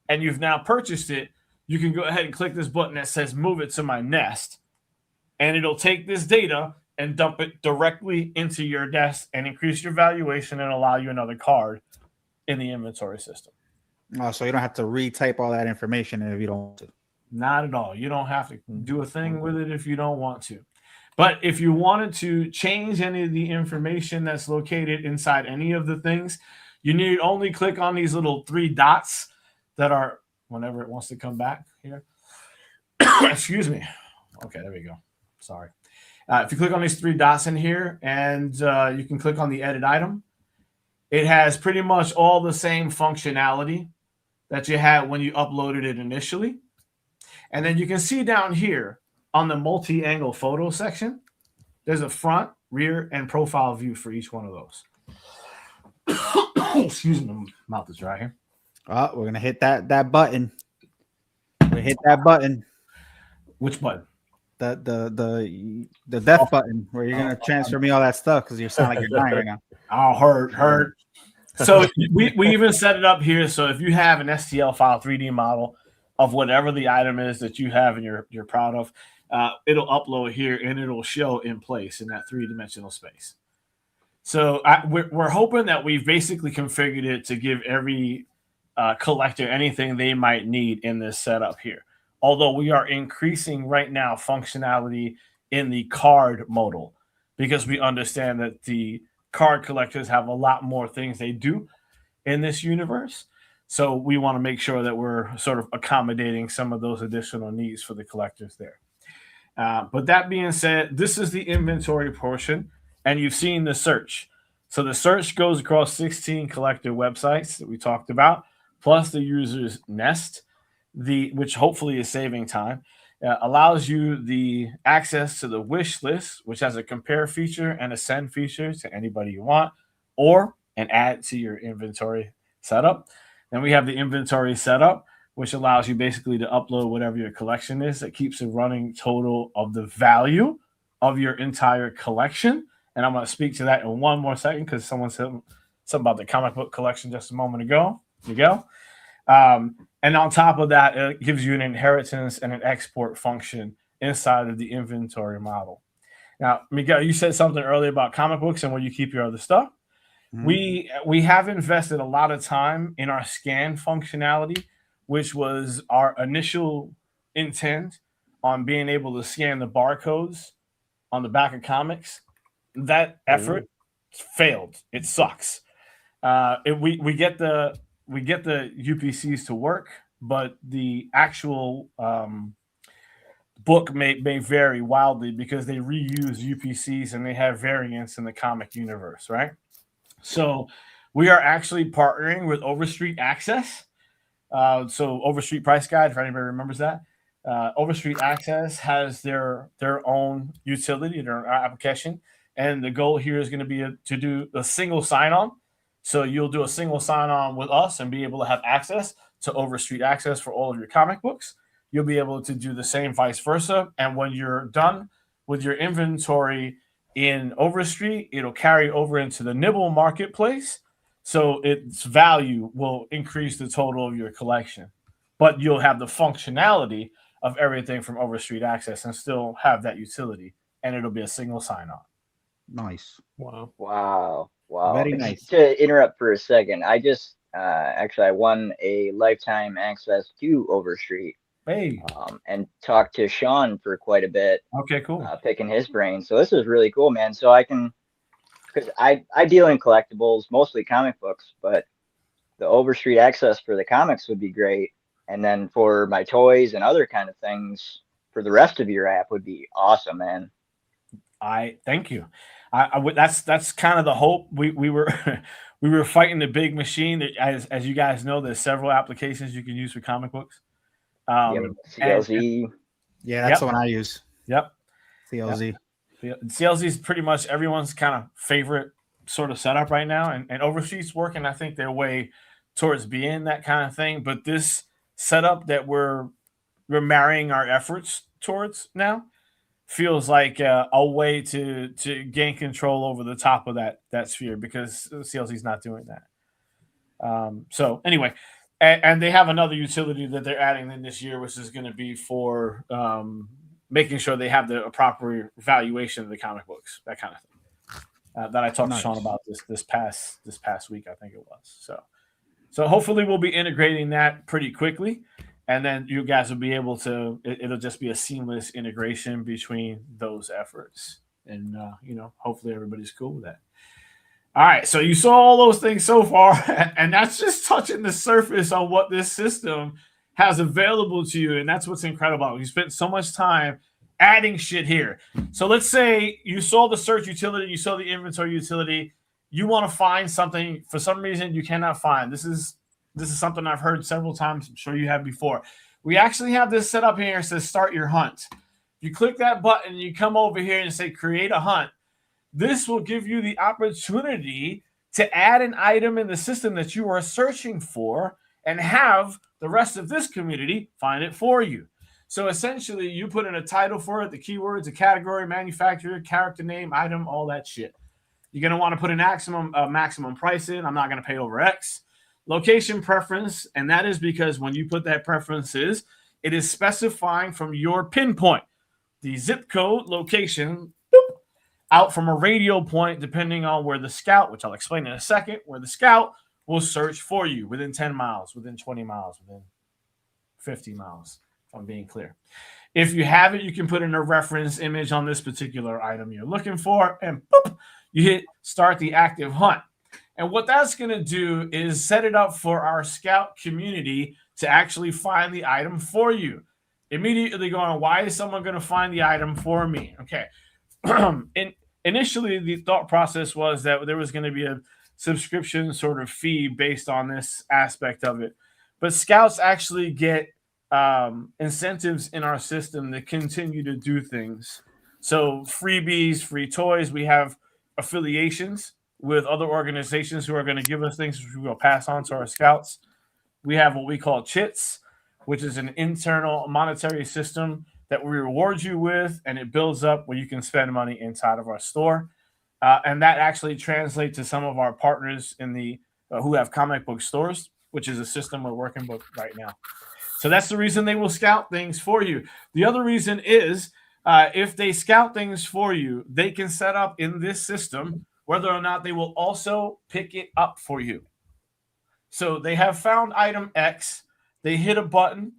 and you've now purchased it, you can go ahead and click this button that says move it to my nest, and it'll take this data and dump it directly into your nest and increase your valuation and allow you another card in the inventory system. Oh, so you don't have to retype all that information if you don't want to. Not at all. You don't have to do a thing with it if you don't want to. But if you wanted to change any of the information that's located inside any of the things, you need only click on these little 3 dots that are whenever it wants to come back here. Excuse me. Okay, there we go. Sorry. If you click on these 3 dots in here and you can click on the edit item, it has pretty much all the same functionality that you had when you uploaded it initially. And then you can see down here on the multi-angle photo section, there's a front, rear, and profile view for each one of those. Excuse me, my mouth is dry here. Oh, we're gonna hit that button. We hit that button. Which button? The death button where you're gonna transfer me all that stuff because you sound like you're dying right now. Oh, hurt. So we even set it up here. So if you have an STL file 3D model of whatever the item is that you have and you're proud of, it'll upload here and it'll show in place in that 3-dimensional space. So we're hoping that we've basically configured it to give every collector anything they might need in this setup here. Although we are increasing right now functionality in the card modal because we understand that the card collectors have a lot more things they do in this universe. So we want to make sure that we're sort of accommodating some of those additional needs for the collectors there. But that being said, this is the inventory portion, and you've seen the search. So the search goes across 16 collector websites that we talked about, plus the user's nest, which hopefully is saving time, allows you the access to the wish list, which has a compare feature and a send feature to anybody you want, or an add to your inventory setup. Then we have the inventory setup, which allows you basically to upload whatever your collection is. That keeps a running total of the value of your entire collection. And I'm going to speak to that in one more second because someone said something about the comic book collection just a moment ago. There you go. And on top of that, it gives you an inheritance and an export function inside of the inventory model. Now, Miguel, you said something earlier about comic books and where you keep your other stuff. Mm-hmm. We have invested a lot of time in our scan functionality, which was our initial intent on being able to scan the barcodes on the back of comics. That effort failed. It sucks. We get the UPCs to work, but the actual book may vary wildly because they reuse UPCs and they have variants in the comic universe, right? So We are actually partnering with Overstreet Access. So Overstreet Price Guide, if anybody remembers that. Overstreet Access has their own utility, their application, and the goal here is going to be to do a single sign-on. So you'll do a single sign-on with us and be able to have access to Overstreet Access for all of your comic books. You'll be able to do the same vice versa. And when you're done with your inventory in Overstreet, it'll carry over into the Nibble marketplace. So its value will increase the total of your collection. But you'll have the functionality of everything from Overstreet Access and still have that utility. And it'll be a single sign-on. Nice. Wow. Wow. Very nice. To interrupt for a second, I just actually I won a lifetime access to Overstreet. Hey. And talked to Sean for quite a bit. Okay, cool. Picking his brain. So this is really cool, man. So I can, because I deal in collectibles, mostly comic books, but the Overstreet access for the comics would be great. And then for my toys and other kind of things for the rest of your app would be awesome, man. I thank you. That's kind of the hope. We were we were fighting the big machine. As you guys know, there's several applications you can use for comic books. CLZ. Yeah, that's the one I use. Yep. CLZ. Yep. CLZ is pretty much everyone's kind of favorite sort of setup right now, and Overstreet's working, I think, their way towards being that kind of thing. But this setup that we're marrying our efforts towards now feels like a way to gain control over the top of that sphere, because CLZ is not doing that. So anyway. And they have another utility that they're adding in this year, which is going to be for making sure they have the proper valuation of the comic books, that kind of thing. That I talked to Sean about this past week, I think it was. So hopefully we'll be integrating that pretty quickly, and then you guys will be able to. It'll just be a seamless integration between those efforts, and hopefully everybody's cool with that. All right, so you saw all those things so far, and that's just touching the surface on what this system has available to you, and that's what's incredible. You spent so much time adding shit here. So let's say you saw the search utility, you saw the inventory utility, you want to find something for some reason you cannot find. This is something I've heard several times. I'm sure you have before. We actually have this set up here. It says start your hunt. You click that button, you come over here and say create a hunt. This will give you the opportunity to add an item in the system that you are searching for and have the rest of this community find it for you. So essentially, you put in a title for it, the keywords, a category, manufacturer, character name, item, all that shit. You're going to want to put a maximum price in. I'm not going to pay over X. Location preference, and that is because when you put that preferences, it is specifying from your pinpoint, the zip code location, out from a radial point, depending on where the scout, which I'll explain in a second, where the scout will search for you within 10 miles, within 20 miles, within 50 miles, if I'm being clear. If you have it, you can put in a reference image on this particular item you're looking for, and boop, you hit start the active hunt. And what that's going to do is set it up for our scout community to actually find the item for you. Immediately going, why is someone going to find the item for me? Okay. Initially, the thought process was that there was going to be a subscription sort of fee based on this aspect of it. But scouts actually get incentives in our system that continue to do things. So freebies, free toys. We have affiliations with other organizations who are going to give us things which we will pass on to our scouts. We have what we call chits, which is an internal monetary system that we reward you with, and it builds up where you can spend money inside of our store. And that actually translates to some of our partners in the who have comic book stores, which is a system we're working with right now. So that's the reason they will scout things for you. The other reason is if they scout things for you, they can set up in this system whether or not they will also pick it up for you. So they have found item X, they hit a button,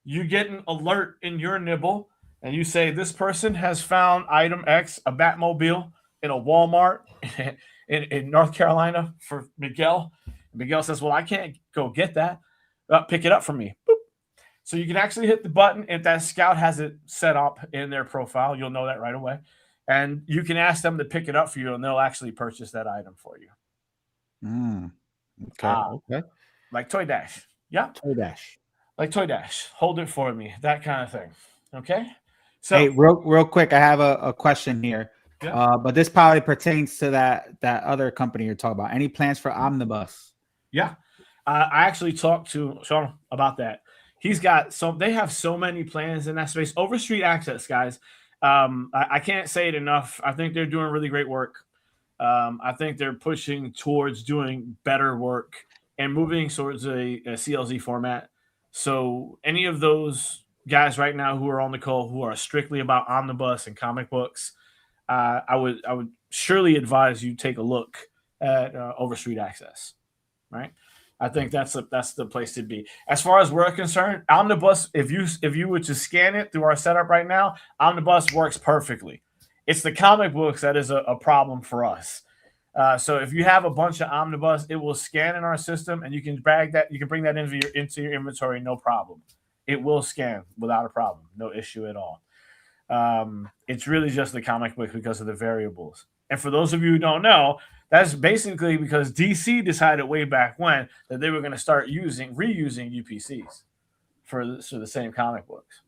you get an alert in your Nibble, and you say, this person has found item X, a Batmobile, in a Walmart in North Carolina for Miguel. Miguel says, well, I can't go get that. Pick it up for me. Boop. So you can actually hit the button. If that scout has it set up in their profile, you'll know that right away. And you can ask them to pick it up for you, and they'll actually purchase that item for you. Okay. Like Toy Dash. Yeah. Toy Dash. Like Toy Dash. Hold it for me. That kind of thing. Okay. So Hey, real quick, I have a question here. Yeah. But this probably pertains to that other company you're talking about. Any plans for Omnibus? Yeah. I actually talked to Sean about that. They have so many plans in that space. Overstreet Access, guys. I can't say it enough. I think they're doing really great work. I think they're pushing towards doing better work and moving towards a CLZ format. So any of those guys right now who are on the call who are strictly about omnibus and comic books, I would surely advise you take a look at Overstreet Access. Right, I think that's the place to be. As far as we're concerned, omnibus. If you were to scan it through our setup right now, omnibus works perfectly. It's the comic books that is a problem for us. So if you have a bunch of omnibus, it will scan in our system, and you can bring that into your inventory, no problem. It will scan without a problem, no issue at all. It's really just the comic book because of the variables. And for those of you who don't know, that's basically because DC decided way back when that they were going to start reusing UPCs for the same comic books.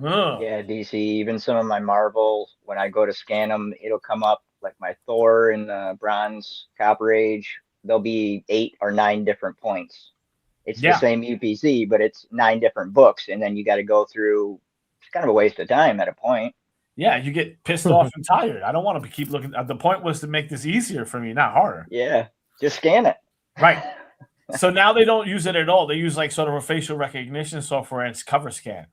Yeah, DC. Even some of my Marvel, when I go to scan them, it'll come up like my Thor and Bronze Copper Age. There'll be 8 or 9 different points. It's the same UPC, but it's 9 different books, and then you got to go through. It's kind of a waste of time at a point. Yeah, you get pissed off and tired. I don't want to keep looking. The point was to make this easier for me, not harder. Yeah, just scan it. Right. So now they don't use it at all. They use like sort of a facial recognition software, and it's cover scan.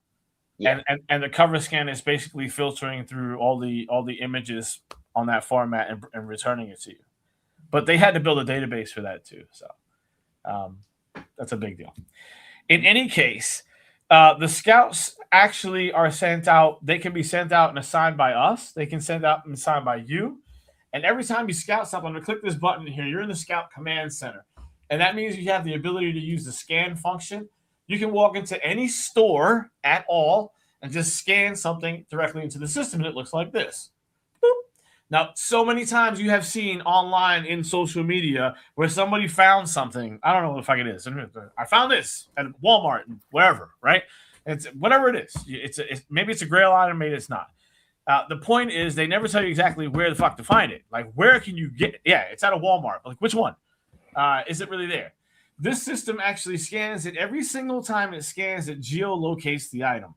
Yeah. And the cover scan is basically filtering through all the images on that format and returning it to you. But they had to build a database for that too. So that's a big deal. In any case, the scouts actually are sent out. They can be sent out and assigned by us. They can send out and assigned by you. And every time you scout something, I'm going to click this button here. You're in the Scout Command Center. And that means you have the ability to use the scan function. You can walk into any store at all and just scan something directly into the system. And it looks like this. Boop. Now, so many times you have seen online in social media where somebody found something. I don't know what the fuck it is. I found this at Walmart, wherever, right? It's whatever it is. Maybe it's a grail item, maybe it's not. The point is they never tell you exactly where the fuck to find it. Like, where can you get it? Yeah, it's at a Walmart. Like, which one? Is it really there? This system actually scans it. Every single time it scans, it geolocates the item.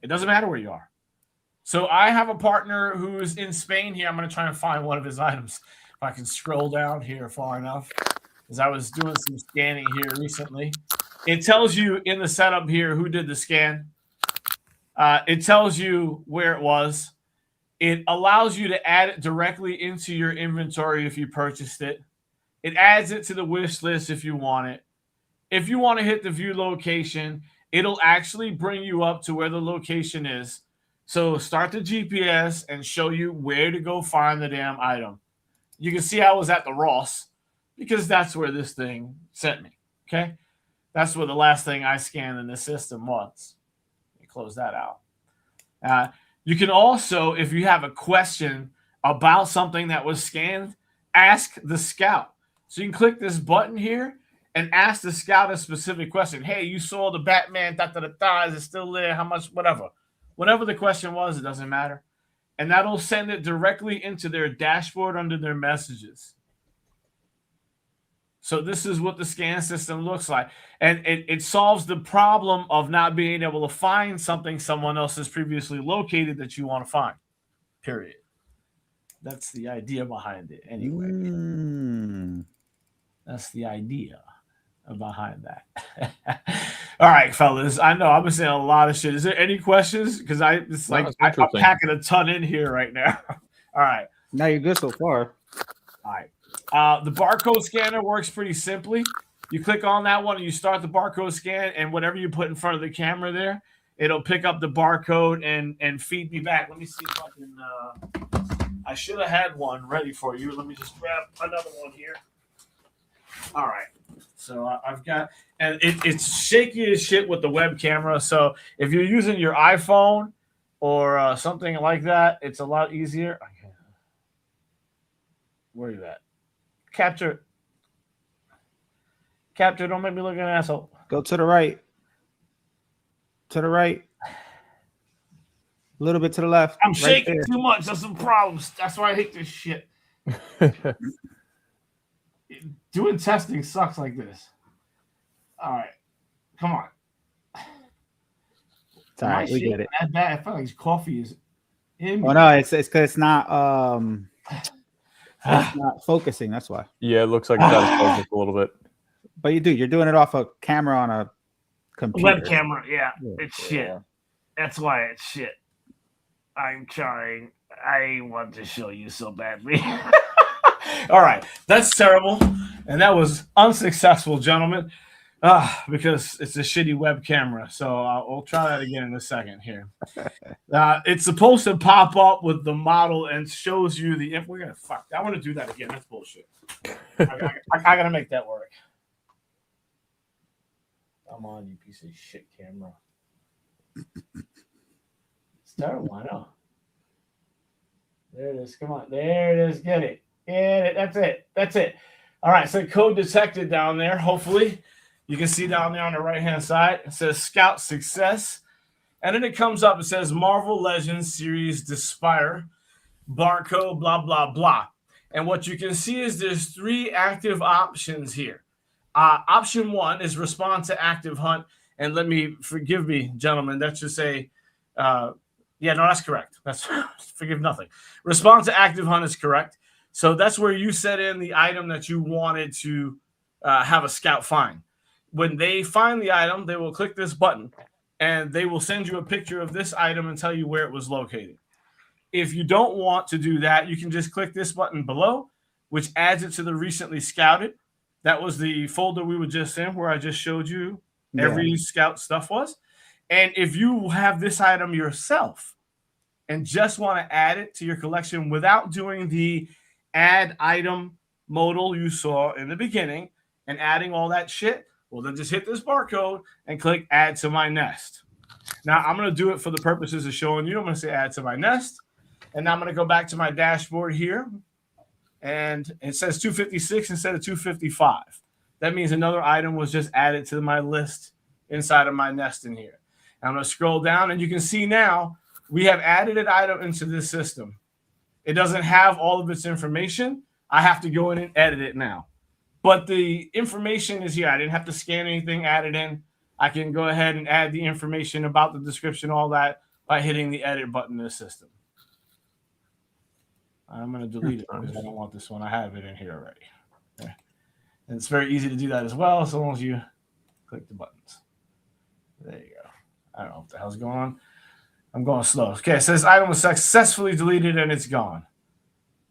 It doesn't matter where you are. So I have a partner who is in Spain here. I'm going to try and find one of his items. If I can scroll down here far enough, as I was doing some scanning here recently. It tells you in the setup here who did the scan. It tells you where it was. It allows you to add it directly into your inventory if you purchased it. It adds it to the wish list if you want it. If you want to hit the view location, it'll actually bring you up to where the location is. So start the GPS and show you where to go find the damn item. You can see I was at the Ross because that's where this thing sent me. Okay? That's where the last thing I scanned in the system was. Let me close that out. You can also, if you have a question about something that was scanned, ask the scout. So you can click this button here and ask the scout a specific question. Hey, you saw the Batman, is it still there? How much, whatever. Whatever the question was, it doesn't matter. And that'll send it directly into their dashboard under their messages. So this is what the scan system looks like. And it solves the problem of not being able to find something someone else has previously located that you want to find. Period. That's the idea behind it anyway. That's the idea behind that. All right, fellas. I know I've been saying a lot of shit. Is there any questions? Because I'm packing a ton in here right now. All right. Now you're good so far. All right. The barcode scanner works pretty simply. You click on that one and you start the barcode scan, and whatever you put in front of the camera there, it'll pick up the barcode and feed me back. Let me see if I can. I should have had one ready for you. Let me just grab another one here. All right. So I've got, and it's shaky as shit with the web camera. So if you're using your iPhone or something like that, it's a lot easier. Where are you at? Capture. Capture, don't make me look like an asshole. Go to the right. To the right. A little bit to the left. I'm right shaking there. too much. That's some problems. That's why I hate this shit. Doing testing sucks like this. All right. Come on. It's all right. We get it. That bad. I feel like coffee is in me. Oh no, it's because it's not it's not focusing. That's why. Yeah, it looks like it's out of focus a little bit. But you're doing it off a camera on a computer. Web camera. Yeah, Yeah. it's shit. That's why it's shit. I'm trying. I want to show you so badly. All right, that's terrible, and that was unsuccessful, gentlemen, because it's a shitty web camera. So we'll try that again in a second here. It's supposed to pop up with the model and shows you the. We're gonna fuck. I want to do that again. That's bullshit. I gotta make that work. Come on, you piece of shit camera. It's terrible, I know. There it is. Come on. There it is. Get it. Get it. That's it. That's it. All right. So code detected down there. Hopefully, you can see down there on the right-hand side. It says Scout Success. And then it comes up. It says Marvel Legends Series Despire. Barcode, blah, blah, blah. And what you can see is there's 3 active options here. Option 1 is respond to active hunt. And forgive me, gentlemen, that should say, yeah, no, that's correct. That's forgive nothing. Respond to active hunt is correct. So that's where you set in the item that you wanted to have a scout find. When they find the item, they will click this button and they will send you a picture of this item and tell you where it was located. If you don't want to do that, you can just click this button below, which adds it to the recently scouted. That was the folder we were just in where I just showed you every scout stuff was. And if you have this item yourself and just want to add it to your collection without doing the add item modal you saw in the beginning and adding all that shit, well, then just hit this barcode and click add to my nest. Now, I'm going to do it for the purposes of showing you. I'm going to say add to my nest. And now I'm going to go back to my dashboard here. And it says 256 instead of 255. That means another item was just added to my list inside of my nest in here. I'm going to scroll down, and you can see now we have added an item into this system. It doesn't have all of its information. I have to go in and edit it now. But the information is here. I didn't have to scan anything, add it in. I can go ahead and add the information about the description, all that, by hitting the edit button in the system. I'm going to delete it because I don't want this one. I have it in here already. Okay. And it's very easy to do that as well, so long as you click the buttons. There you go. I don't know what the hell's going on. I'm going slow. Okay, it says item was successfully deleted and it's gone.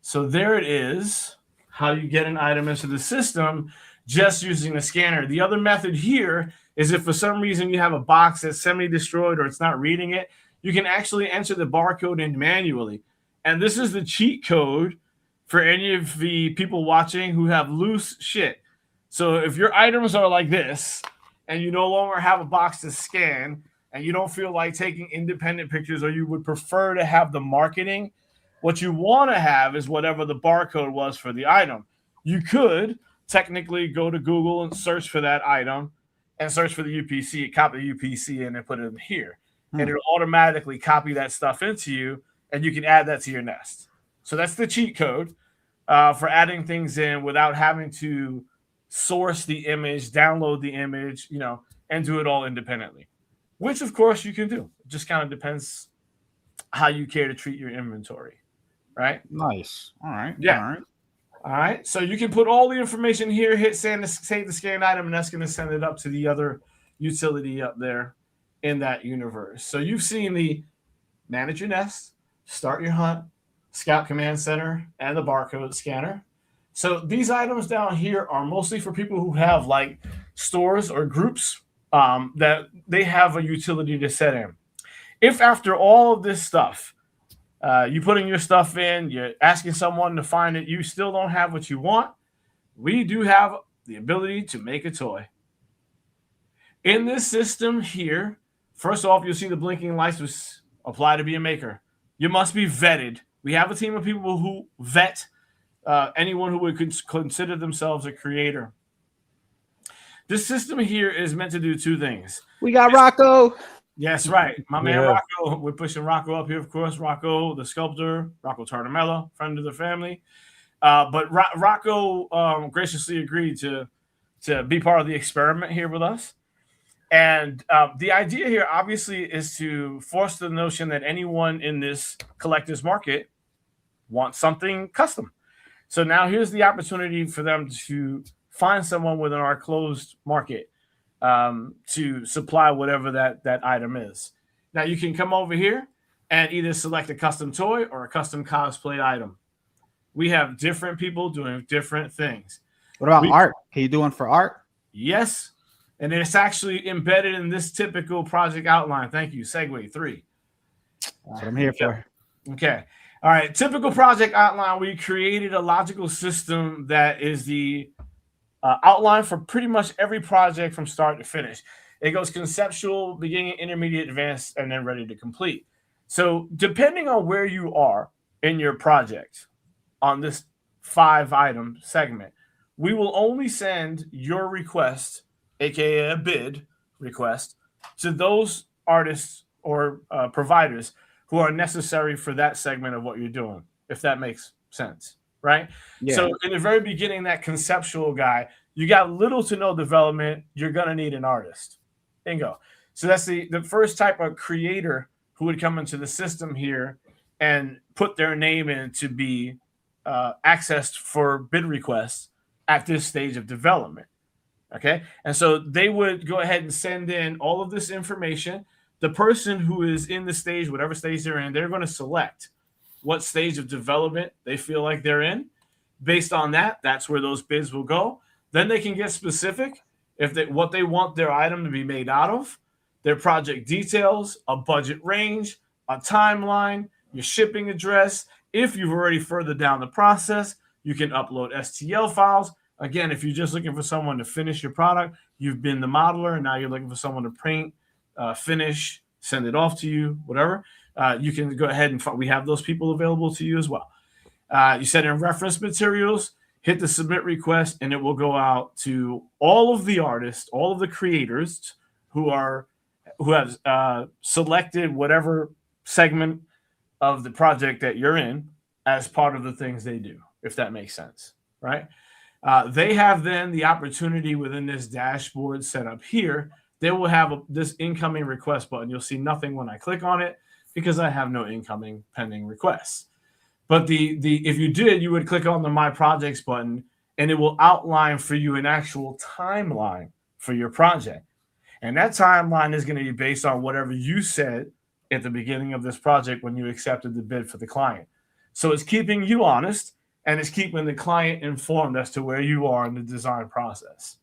So there it is, how you get an item into the system just using the scanner. The other method here is if for some reason you have a box that's semi-destroyed or it's not reading it, you can actually enter the barcode in manually. And this is the cheat code for any of the people watching who have loose shit. So if your items are like this and you no longer have a box to scan, and you don't feel like taking independent pictures, or you would prefer to have the marketing, what you want to have is whatever the barcode was for the item. You could technically go to Google and search for that item and search for the UPC, copy the UPC, and then put it in here. And it'll automatically copy that stuff into you, and you can add that to your nest. So that's the cheat code for adding things in without having to source the image, download the image, and do it all independently. Which, of course, you can do. It just kind of depends how you care to treat your inventory, right? Nice. All right. Yeah. All right. So you can put all the information here, hit save the scanned item, and that's going to send it up to the other utility up there in that universe. So you've seen the manage your nest, start your hunt, scout command center, and the barcode scanner. So these items down here are mostly for people who have like stores or groups that they have a utility to set in. If after all of this stuff, you putting your stuff in, you're asking someone to find it, you still don't have what you want, we do have the ability to make a toy. In this system here, first off, you'll see the blinking lights which apply to be a maker. You must be vetted. We have a team of people who vet anyone who would consider themselves a creator. This system here is meant to do two things. We got Rocco. Yes, right. My man Yeah. Rocco. We're pushing Rocco up here, of course. Rocco, the sculptor, Rocco Tartamella, friend of the family. But Rocco graciously agreed to be part of the experiment here with us. And the idea here, obviously, is to force the notion that anyone in this collector's market wants something custom. So now here's the opportunity for them to find someone within our closed market to supply whatever that item is. Now you can come over here and either select a custom toy or a custom cosplay item. We have different people doing different things. What about art? Can you do one for art? Yes. And it's actually embedded in this typical project outline. Thank you. Segue 3. That's what I'm here for. Okay. All right. Typical project outline. We created a logical system that is the outline for pretty much every project from start to finish. It goes conceptual, beginning, intermediate, advanced, and then ready to complete. So depending on where you are in your project on this 5-item segment, we will only send your request, aka a bid request, to those artists or providers who are necessary for that segment of what you're doing, if that makes sense, right? Yeah. So in the very beginning, that conceptual guy, you got little to no development, you're going to need an artist. Bingo. So that's the first type of creator who would come into the system here and put their name in to be accessed for bid requests at this stage of development. Okay. And so they would go ahead and send in all of this information. The person who is in the stage, whatever stage they're in, they're going to select what stage of development they feel like they're in. Based on that, that's where those bids will go. Then they can get specific if what they want their item to be made out of, their project details, a budget range, a timeline, your shipping address. If you've already further down the process, you can upload STL files. Again, if you're just looking for someone to finish your product, you've been the modeler, and now you're looking for someone to print, finish, send it off to you, whatever. You can go ahead and we have those people available to you as well. You set in reference materials, hit the submit request, and it will go out to all of the artists, all of the creators who have selected whatever segment of the project that you're in as part of the things they do, if that makes sense, right? They have then the opportunity within this dashboard set up here. They will have this incoming request button. You'll see nothing when I click on it because I have no incoming pending requests. But if you did, you would click on the My Projects button, and it will outline for you an actual timeline for your project. And that timeline is going to be based on whatever you said at the beginning of this project when you accepted the bid for the client. So it's keeping you honest, and it's keeping the client informed as to where you are in the design process.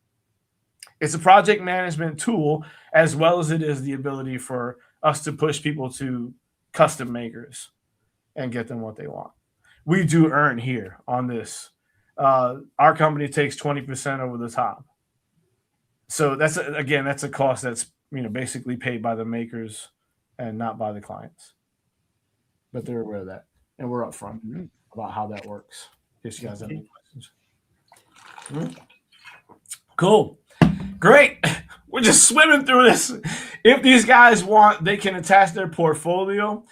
It's a project management tool, as well as it is the ability for us to push people to custom makers and get them what they want. We do earn here on this. Our company takes 20% over the top. So that's a cost that's basically paid by the makers and not by the clients. But they're aware of that, and we're upfront about how that works. In case you guys have any questions. Cool. Great. We're just swimming through this. If these guys want, they can attach their portfolio.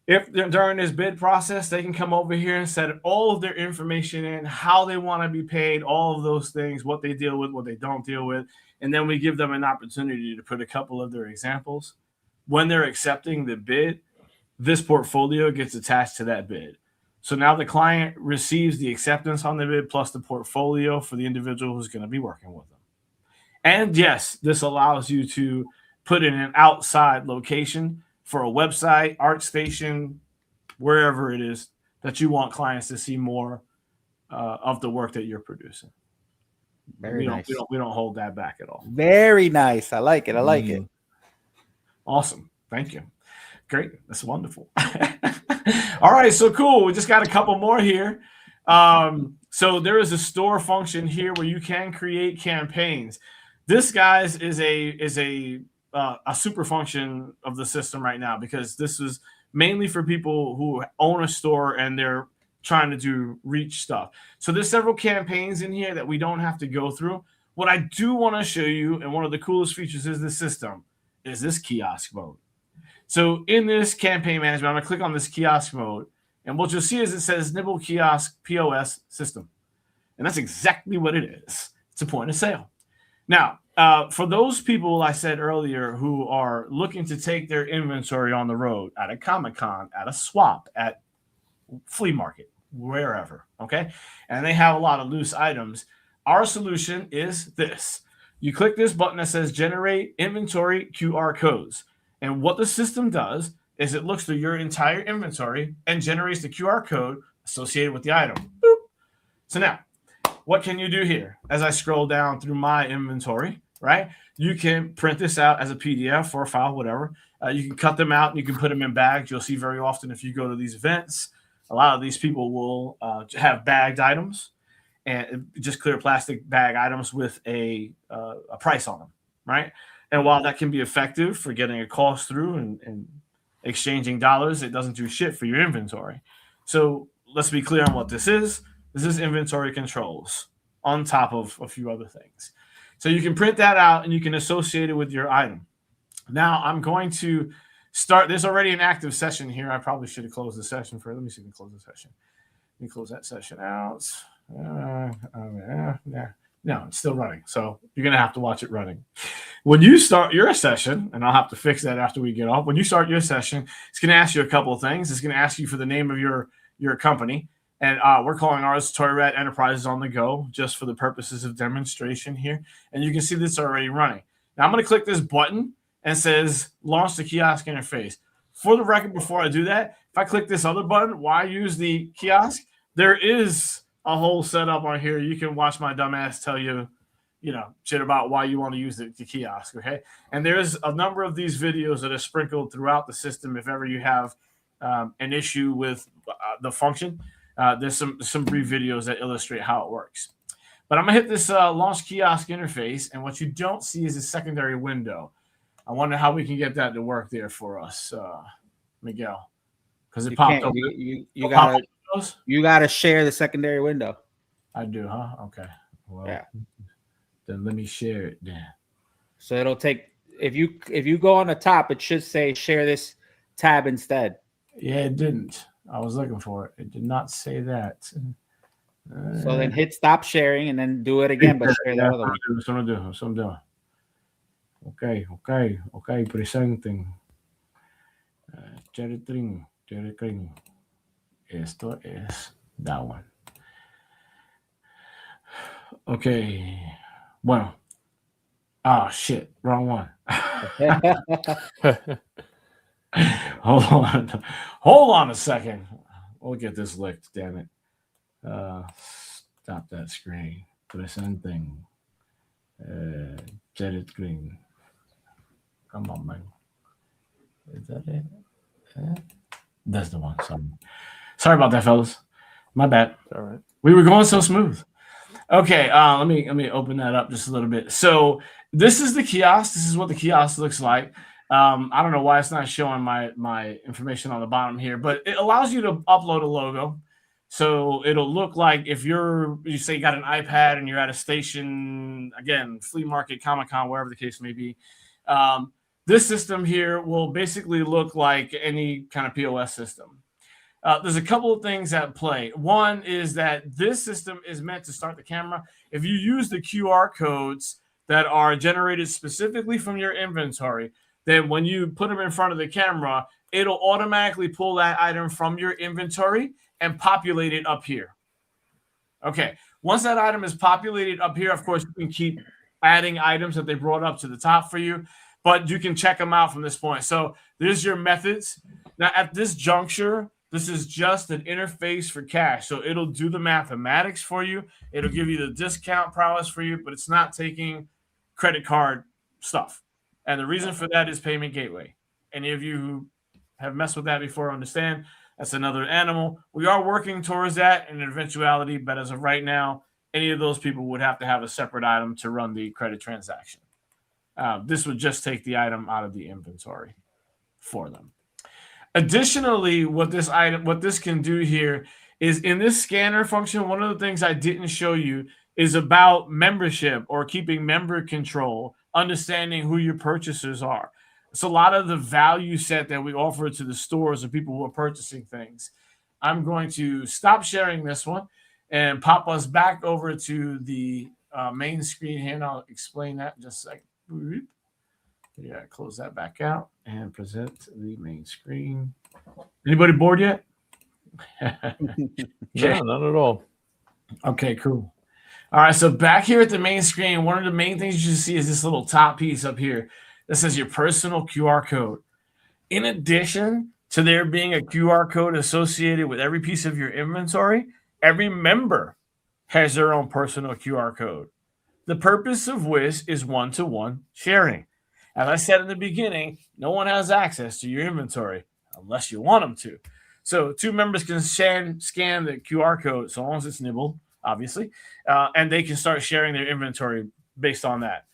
If during this bid process, they can come over here and set all of their information in, how they want to be paid, all of those things, what they deal with, what they don't deal with. And then we give them an opportunity to put a couple of their examples. When they're accepting the bid, this portfolio gets attached to that bid. So now the client receives the acceptance on the bid plus the portfolio for the individual who's going to be working with them. And yes, this allows you to put in an outside location for a website, ArtStation, wherever it is that you want clients to see more of the work that you're producing. Very nice. We don't hold that back at all. Very nice. I like it. I like it. Awesome. Thank you. Great. That's wonderful. All right. So cool. We just got a couple more here. So there is a store function here where you can create campaigns. This, guys, is a super function of the system right now, because this is mainly for people who own a store and they're trying to do reach stuff. So there's several campaigns in here that we don't have to go through. What I do want to show you, and one of the coolest features is this system, is this kiosk mode. So in this campaign management, I'm going to click on this kiosk mode, and what you'll see is it says Nibble Kiosk POS System. And that's exactly what it is. It's a point of sale. Now, for those people I said earlier who are looking to take their inventory on the road at a Comic-Con, at a swap, at flea market, wherever, okay? And they have a lot of loose items. Our solution is this. You click this button that says Generate Inventory QR Codes. And what the system does is it looks through your entire inventory and generates the QR code associated with the item. Boop. So now, what can you do here? As I scroll down through my inventory, right? You can print this out as a PDF or a file, whatever. You can cut them out and you can put them in bags. You'll see very often if you go to these events, a lot of these people will have bagged items and just clear plastic bag items with a price on them, right? And while that can be effective for getting a cost through and exchanging dollars, it doesn't do shit for your inventory. So let's be clear on what this is. This is inventory controls on top of a few other things. So you can print that out and you can associate it with your item. Now I'm going to start. There's already an active session here. I probably should have closed the session for. Let me see if we can close the session. Let me close that session out. No, it's still running. So you're going to have to watch it running. When you start your session, and I'll have to fix that after we get off. When you start your session, it's going to ask you a couple of things. It's going to ask you for the name of your company. And we're calling ours Toy Rat Enterprises on the Go, just for the purposes of demonstration here. And you can see this already running. Now I'm going to click this button and it says launch the kiosk interface. For the record, before I do that, if I click this other button, why use the kiosk? There is a whole setup on here. You can watch my dumbass tell you, shit about why you want to use the kiosk, okay? And there's a number of these videos that are sprinkled throughout the system if ever you have an issue with the function. There's some brief videos that illustrate how it works. But I'm going to hit this launch kiosk interface, and what you don't see is a secondary window. I wonder how we can get that to work there for us, Miguel. Because it popped up. You gotta share the secondary window. I do, huh? Okay. Well, yeah. Then let me share it then. So it'll take if you go on the top, it should say share this tab instead. Yeah, it didn't. I was looking for it. It did not say that. So then hit stop sharing and then do it again, but share the other one. That's what I'm doing. Okay. Presenting. Cherry cream. Esto es that one. Okay. Bueno. Oh, shit. Wrong one. Hold on a second. We'll get this licked, damn it. Stop that screen. Presenting. Cherry cream. Come on, man. Is that it? That's the one. Sorry about that, fellas. My bad. All right. We were going so smooth. Okay, let me open that up just a little bit. So this is the kiosk. This is what the kiosk looks like. I don't know why it's not showing my information on the bottom here, but it allows you to upload a logo. So it'll look like if you say you got an iPad and you're at a station, again, flea market, Comic-Con, wherever the case may be. This system here will basically look like any kind of POS system. There's a couple of things at play. One is that this system is meant to start the camera. If you use the QR codes that are generated specifically from your inventory, then when you put them in front of the camera, it'll automatically pull that item from your inventory and populate it up here. Okay. Once that item is populated up here, of course, you can keep adding items that they brought up to the top for you, but you can check them out from this point. So there's your methods. Now, at this juncture, this is just an interface for cash. So it'll do the mathematics for you. It'll give you the discount prowess for you, but it's not taking credit card stuff. And the reason for that is payment gateway. Any of you who have messed with that before understand that's another animal. We are working towards that in an eventuality, but as of right now, any of those people would have to have a separate item to run the credit transaction. This would just take the item out of the inventory for them. Additionally, what this can do here is in this scanner function, one of the things I didn't show you is about membership or keeping member control, understanding who your purchasers are. It's a lot of the value set that we offer to the stores or people who are purchasing things. I'm going to stop sharing this one and pop us back over to the main screen here, and I'll explain that in just a second. Yeah, close that back out and present the main screen. Anybody bored yet? No, not at all. Okay, cool. All right, so back here at the main screen, one of the main things you should see is this little top piece up here that says your personal QR code. In addition to there being a QR code associated with every piece of your inventory, every member has their own personal QR code. The purpose of which is one-to-one sharing. As I said in the beginning, no one has access to your inventory unless you want them to. So 2 members can scan the QR code, so long as it's Nibble, obviously, and they can start sharing their inventory based on that.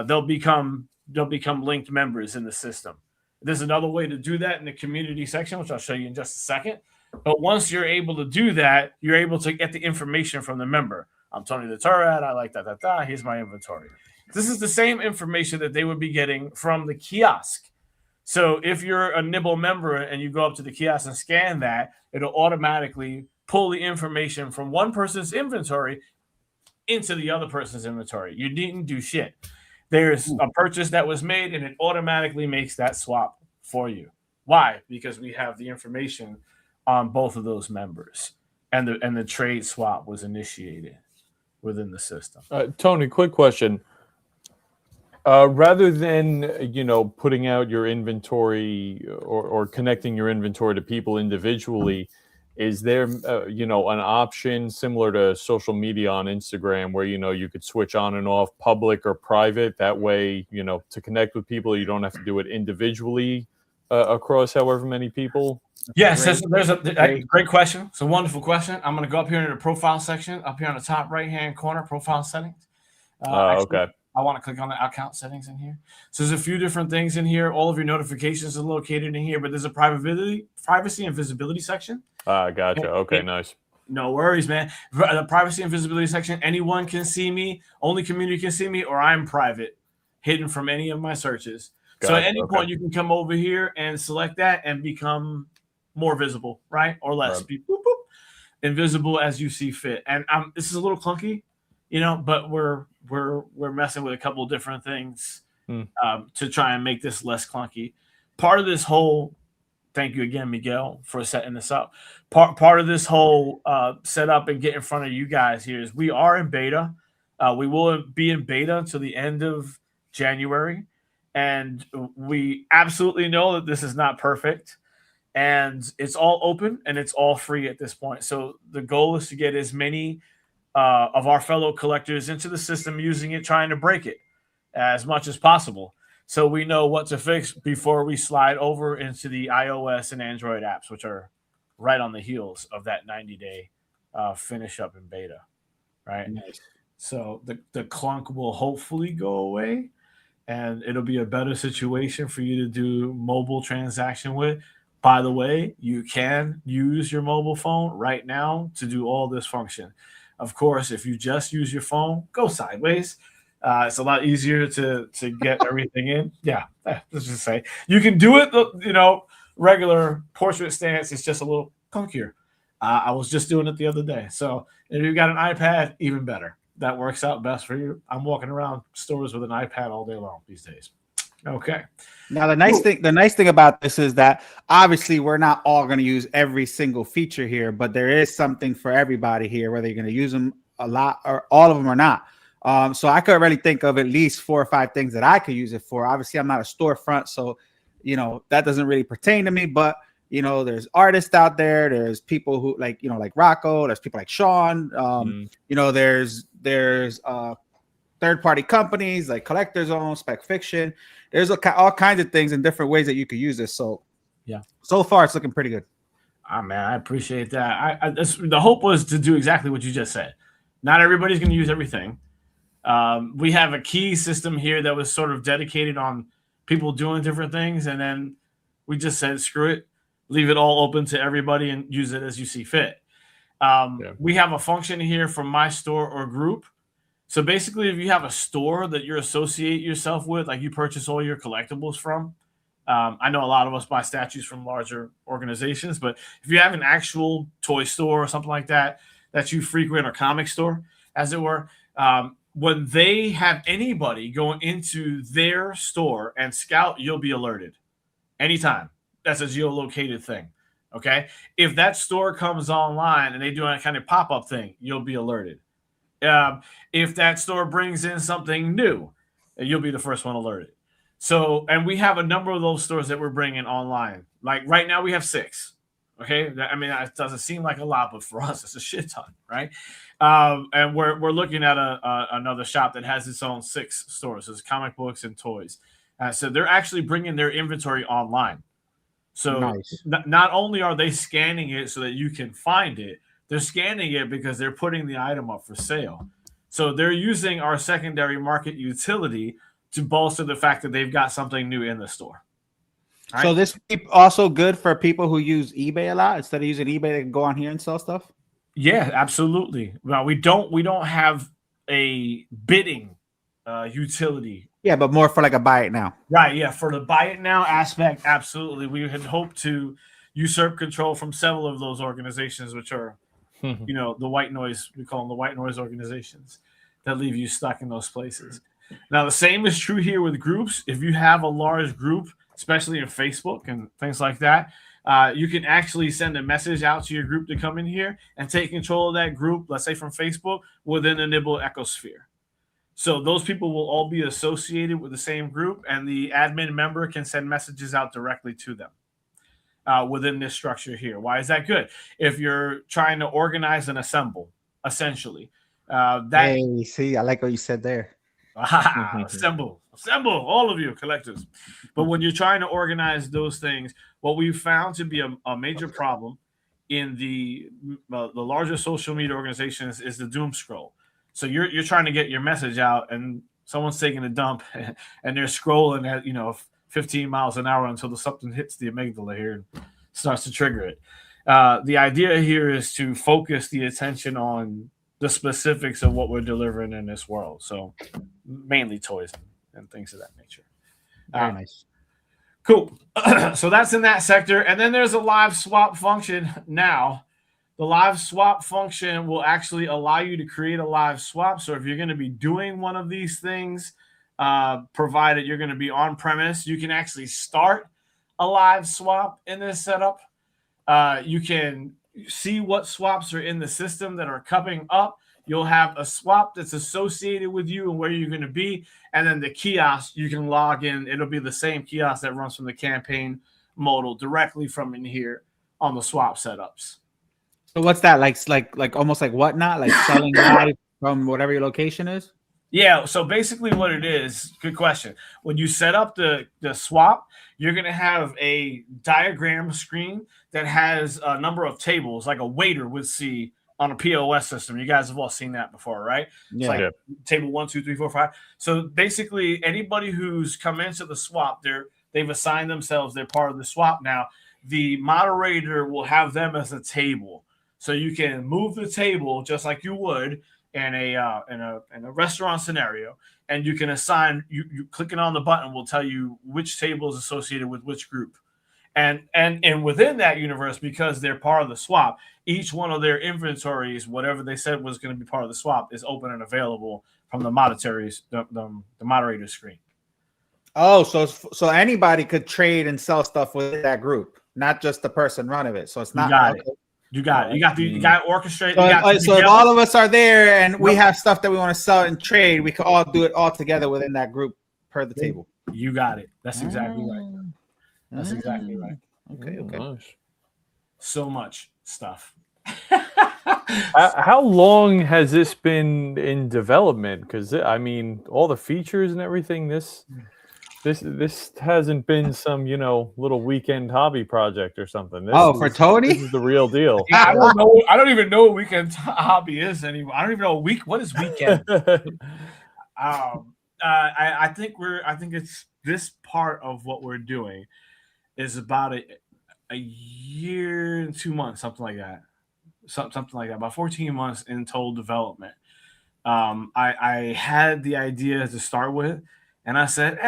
They'll become linked members in the system. There's another way to do that in the community section, which I'll show you in just a second. But once you're able to do that, you're able to get the information from the member. I'm Tony the Toy Rat. I like that. Here's my inventory. This is the same information that they would be getting from the kiosk. So if you're a Nibble member and you go up to the kiosk and scan that, it'll automatically pull the information from one person's inventory into the other person's inventory. You needn't do shit. There's a purchase that was made, and it automatically makes that swap for you. Why? Because we have the information on both of those members, and the trade swap was initiated within the system. Tony, quick question. Rather than putting out your inventory or connecting your inventory to people individually, is there an option similar to social media on Instagram where you could switch on and off public or private? That way, to connect with people, you don't have to do it individually across however many people. Yes, there's a great question. It's a wonderful question. I'm going to go up here into the profile section, up here on the top right-hand corner, profile settings. Okay. I want to click on the account settings in here. So there's a few different things in here. All of your notifications are located in here, but there's a privacy and visibility section. Gotcha. Okay, nice. No worries, man. The privacy and visibility section, anyone can see me, only community can see me, or I'm private, hidden from any of my searches. So at any point, you can come over here and select that and become more visible, right? Or less. Be boop, boop, invisible as you see fit. And this is a little clunky, but we're messing with a couple of different things to try and make this less clunky. Part of this whole, thank you again, Miguel, for setting this up. Part of this whole setup and get in front of you guys here is we are in beta. We will be in beta until the end of January. And we absolutely know that this is not perfect. And it's all open and it's all free at this point. So the goal is to get as many of our fellow collectors into the system using it, trying to break it as much as possible. So we know what to fix before we slide over into the iOS and Android apps, which are right on the heels of that 90-day finish up in beta, right? Nice. So the clunk will hopefully go away, and it'll be a better situation for you to do mobile transaction with. By the way, you can use your mobile phone right now to do all this function. Of course, if you just use your phone, go sideways. It's a lot easier to get everything in. Yeah, let's just say you can do it. Regular portrait stance is just a little clunkier. I was just doing it the other day. So if you've got an iPad, even better. That works out best for you. I'm walking around stores with an iPad all day long these days. Okay. Now the nice thing about this is that obviously we're not all going to use every single feature here, but there is something for everybody here, whether you're going to use them a lot or all of them or not. So I could really think of at least 4 or 5 things that I could use it for. Obviously, I'm not a storefront, so that doesn't really pertain to me. But there's artists out there. There's people who like Rocco. There's people like Sean. There's third-party companies like Collector's Own, Spec Fiction. There's all kinds of things and different ways that you could use this. So yeah, so far it's looking pretty good. Man, I appreciate that. The hope was to do exactly what you just said. Not everybody's going to use everything. We have a key system here that was sort of dedicated on people doing different things, and then we just said, screw it, leave it all open to everybody and use it as you see fit. We have a function here from my store or group So basically, if you have a store that you associate yourself with, like you purchase all your collectibles from, I know a lot of us buy statues from larger organizations, but if you have an actual toy store or something like that that you frequent, or comic store, as it were, when they have anybody going into their store and scout, you'll be alerted anytime. That's a geolocated thing. Okay. If that store comes online and they do a kind of pop-up thing, you'll be alerted. If that store brings in something new, you'll be the first one alerted. So, and we have a number of those stores that we're bringing online. Like right now, we have 6. Okay, I mean, it doesn't seem like a lot, but for us, it's a shit ton, right? And we're looking at another shop that has its own 6 stores. There's comic books and toys. So they're actually bringing their inventory online. So Nice. not only are they scanning it so that you can find it, they're scanning it because they're putting the item up for sale. So they're using our secondary market utility to bolster the fact that they've got something new in the store. All So right? this is also good for people who use eBay a lot. Instead of using eBay, they can go on here and sell stuff. Yeah, absolutely. Well, we don't have a bidding utility. Yeah, but more for like a buy it now. Right, yeah. For the buy it now aspect, absolutely. We had hoped to usurp control from several of those organizations, which are, the white noise, we call them the white noise organizations that leave you stuck in those places. Now, the same is true here with groups. If you have a large group, especially in Facebook and things like that, you can actually send a message out to your group to come in here and take control of that group, let's say from Facebook, within the Nibble ecosphere. So those people will all be associated with the same group, and the admin member can send messages out directly to them within this structure here. Why is that good? If you're trying to organize and assemble, essentially, Hey, see, I like what you said there. assemble, all of you collectors. But when you're trying to organize those things, what we've found to be a major problem in the larger social media organizations is the doom scroll. So you're trying to get your message out, and someone's taking a dump, and they're scrolling at 15 miles an hour until something hits the amygdala here and starts to trigger it. The idea here is to focus the attention on the specifics of what we're delivering in this world. So mainly toys and things of that nature. Very nice. Cool. So that's in that sector. And then there's a live swap function now. The live swap function will actually allow you to create a live swap. So if you're going to be doing one of these things, provided you're going to be on premise, you can actually start a live swap in this setup. You can see what swaps are in the system that are coming up. You'll have a swap that's associated with you and where you're going to be. And then the kiosk, you can log in. It'll be the same kiosk that runs from the campaign modal directly from in here on the swap setups. So what's that like almost like whatnot, like selling live from whatever your location is? Yeah, so basically what it is, good question. When you set up the swap, you're going to have a diagram screen that has a number of tables, like a waiter would see on a POS system. You guys have all seen that before, right? Yeah. It's like table 1, 2, 3, 4, 5. So basically anybody who's come into the swap, they've assigned themselves, they're part of the swap now. The moderator will have them as a table. So you can move the table just like you would in a restaurant scenario, and you can assign. You clicking on the button will tell you which table is associated with which group, and within that universe, because they're part of the swap, each one of their inventories, whatever they said was going to be part of the swap, is open and available from the moderator screen. Oh, so anybody could trade and sell stuff with that group, not just the person running it. So it's not. You got it. You got orchestrated. So if all of us are there and we have stuff that we want to sell and trade, we can all do it all together within that group per the table. You got it. That's exactly right. That's exactly right. Okay. Nice. So much stuff. How long has this been in development? Because I mean, all the features and everything. This hasn't been some little weekend hobby project or something. For Tony, this is the real deal. I don't know. I don't even know what weekend hobby is anymore. I don't even know what is weekend. I think it's this part of what we're doing is about a year and 2 months, something like that. Something like that. About 14 months in total development. I had the idea to start with, and I said,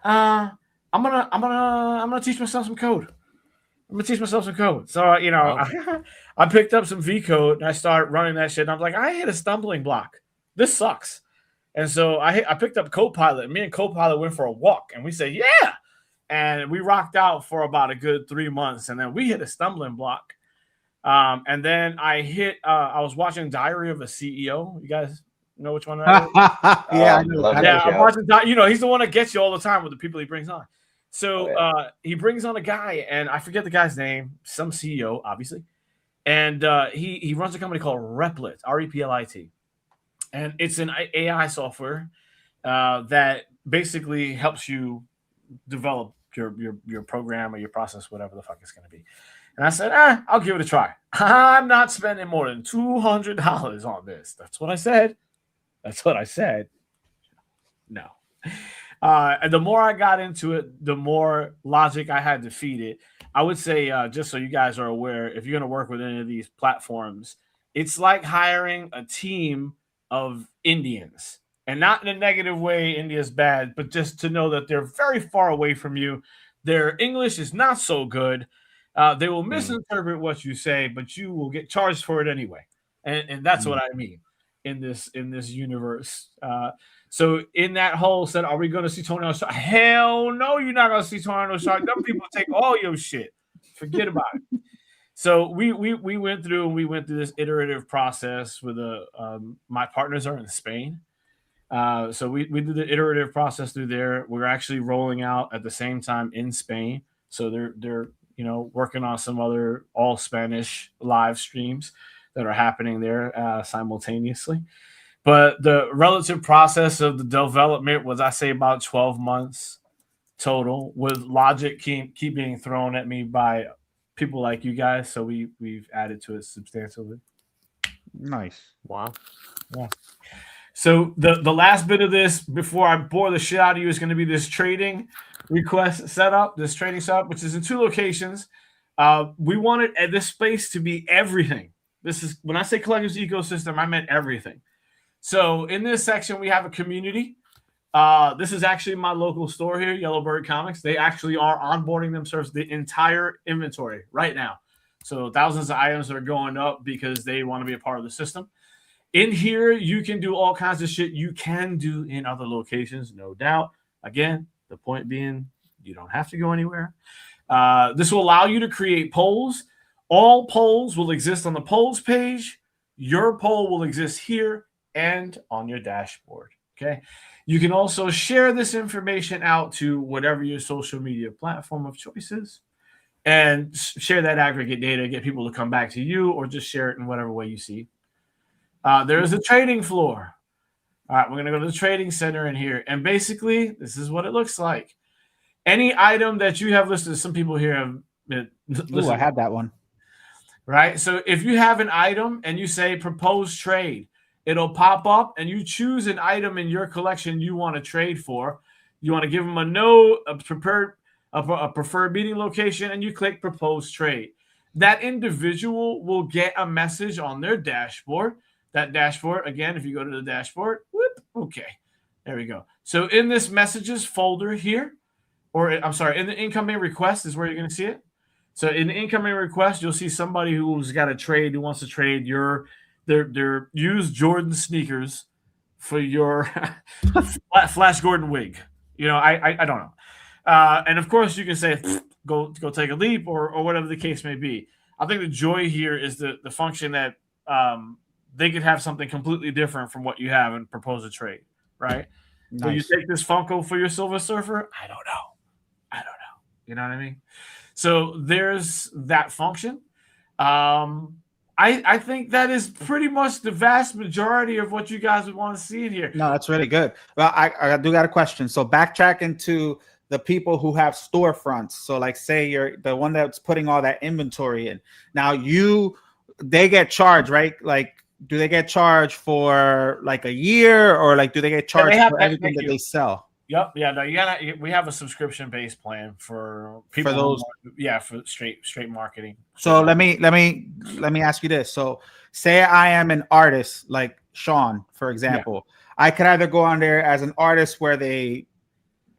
I'm gonna teach myself some code. I'm gonna teach myself some code. So Wow. I picked up some V code and I started running that shit. And I'm like, I hit a stumbling block. This sucks. And so I picked up Copilot. Me and Copilot went for a walk, and we said, yeah. And we rocked out for about a good 3 months, and then we hit a stumbling block. And then I was watching Diary of a CEO. You guys know which one that is? Yeah, I know. Love that Yeah, I'm show. watching. He's the one that gets you all the time with the people he brings on. So he brings on a guy, and I forget the guy's name, some CEO, obviously, and he runs a company called Replit, Replit, and it's an AI software that basically helps you develop your program or your process, whatever the fuck it's going to be. And I said, I'll give it a try. I'm not spending more than $200 on this. That's what I said. No. And the more I got into it, the more logic I had to feed it. I would say, just so you guys are aware, if you're going to work with any of these platforms, it's like hiring a team of Indians. And not in a negative way, India's bad, but just to know that they're very far away from you. Their English is not so good. They will misinterpret what you say, but you will get charged for it anyway. And that's what I mean in this universe. So in that whole set, are we going to see Tony on Shark? Hell no, you're not going to see Tony on Shark. Them people take all your shit. Forget about it. So we went through this iterative process with my partners are in Spain. So we did the iterative process through there. We're actually rolling out at the same time in Spain. So they're working on some other all Spanish live streams that are happening there simultaneously. But the relative process of the development was, I say, about 12 months total, with logic keep being thrown at me by people like you guys. So we've added to it substantially. Nice. Wow. Yeah. So the last bit of this before I bore the shit out of you is going to be this trading request setup, which is in 2 locations. We wanted this space to be everything. This is, when I say collector's ecosystem, I meant everything. So in this section, we have a community. This is actually my local store here, Yellowbird Comics. They actually are onboarding themselves the entire inventory right now. So thousands of items are going up because they want to be a part of the system. In here, you can do all kinds of shit you can do in other locations, no doubt. Again, the point being, you don't have to go anywhere. This will allow you to create polls. All polls will exist on the polls page. Your poll will exist here and on your dashboard. Okay. You can also share this information out to whatever your social media platform of choice is, and share that aggregate data, get people to come back to you, or just share it in whatever way you see. There is a trading floor. All right, we're going to go to the trading center in here. And basically, this is what it looks like. Any item that you have listed, some people here have Ooh, I had that one. Right? So if you have an item and you say propose trade, it'll pop up and you choose an item in your collection you want to trade for. You want to give them a preferred meeting location, and you click propose trade. That individual will get a message on their dashboard. That dashboard, again, if you go to the dashboard, okay, there we go. So in this messages folder here, or I'm sorry, in the incoming request is where you're going to see it. So in the incoming request, you'll see somebody who's got a trade, who wants to trade their used Jordan sneakers for your Flash Gordon wig. I don't know. And of course, you can say, go take a leap, or whatever the case may be. I think the joy here is the function that they could have something completely different from what you have and propose a trade, right? Nice. Will you take this Funko for your Silver Surfer? I don't know. You know what I mean? So there's that function. I think that is pretty much the vast majority of what you guys would want to see in here. No, that's really good. Well, I do got a question. So backtrack into the people who have storefronts. So like, say you're the one that's putting all that inventory in. Now they get charged, right? Like, do they get charged for like a year, or like do they get charged for everything that they sell? Yep. Yeah. No, we have a subscription-based plan for people. For those, for straight marketing. So let me ask you this. So say I am an artist, like Sean, for example, I could either go on there as an artist where they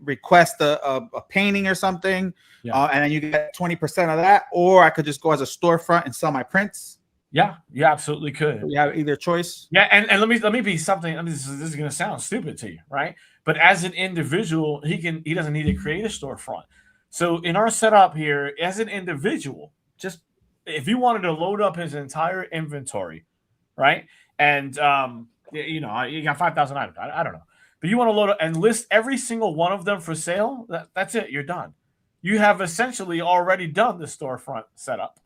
request a painting or something, and then you get 20% of that, or I could just go as a storefront and sell my prints. Yeah, you absolutely could. You have either choice. Yeah, and let me be something. I mean, this is going to sound stupid to you, right? But as an individual, he doesn't need to create a storefront. So in our setup here, as an individual, just if you wanted to load up his entire inventory, right? And you got 5,000 items. I don't know, but you want to load up and list every single one of them for sale. That's it. You're done. You have essentially already done the storefront setup.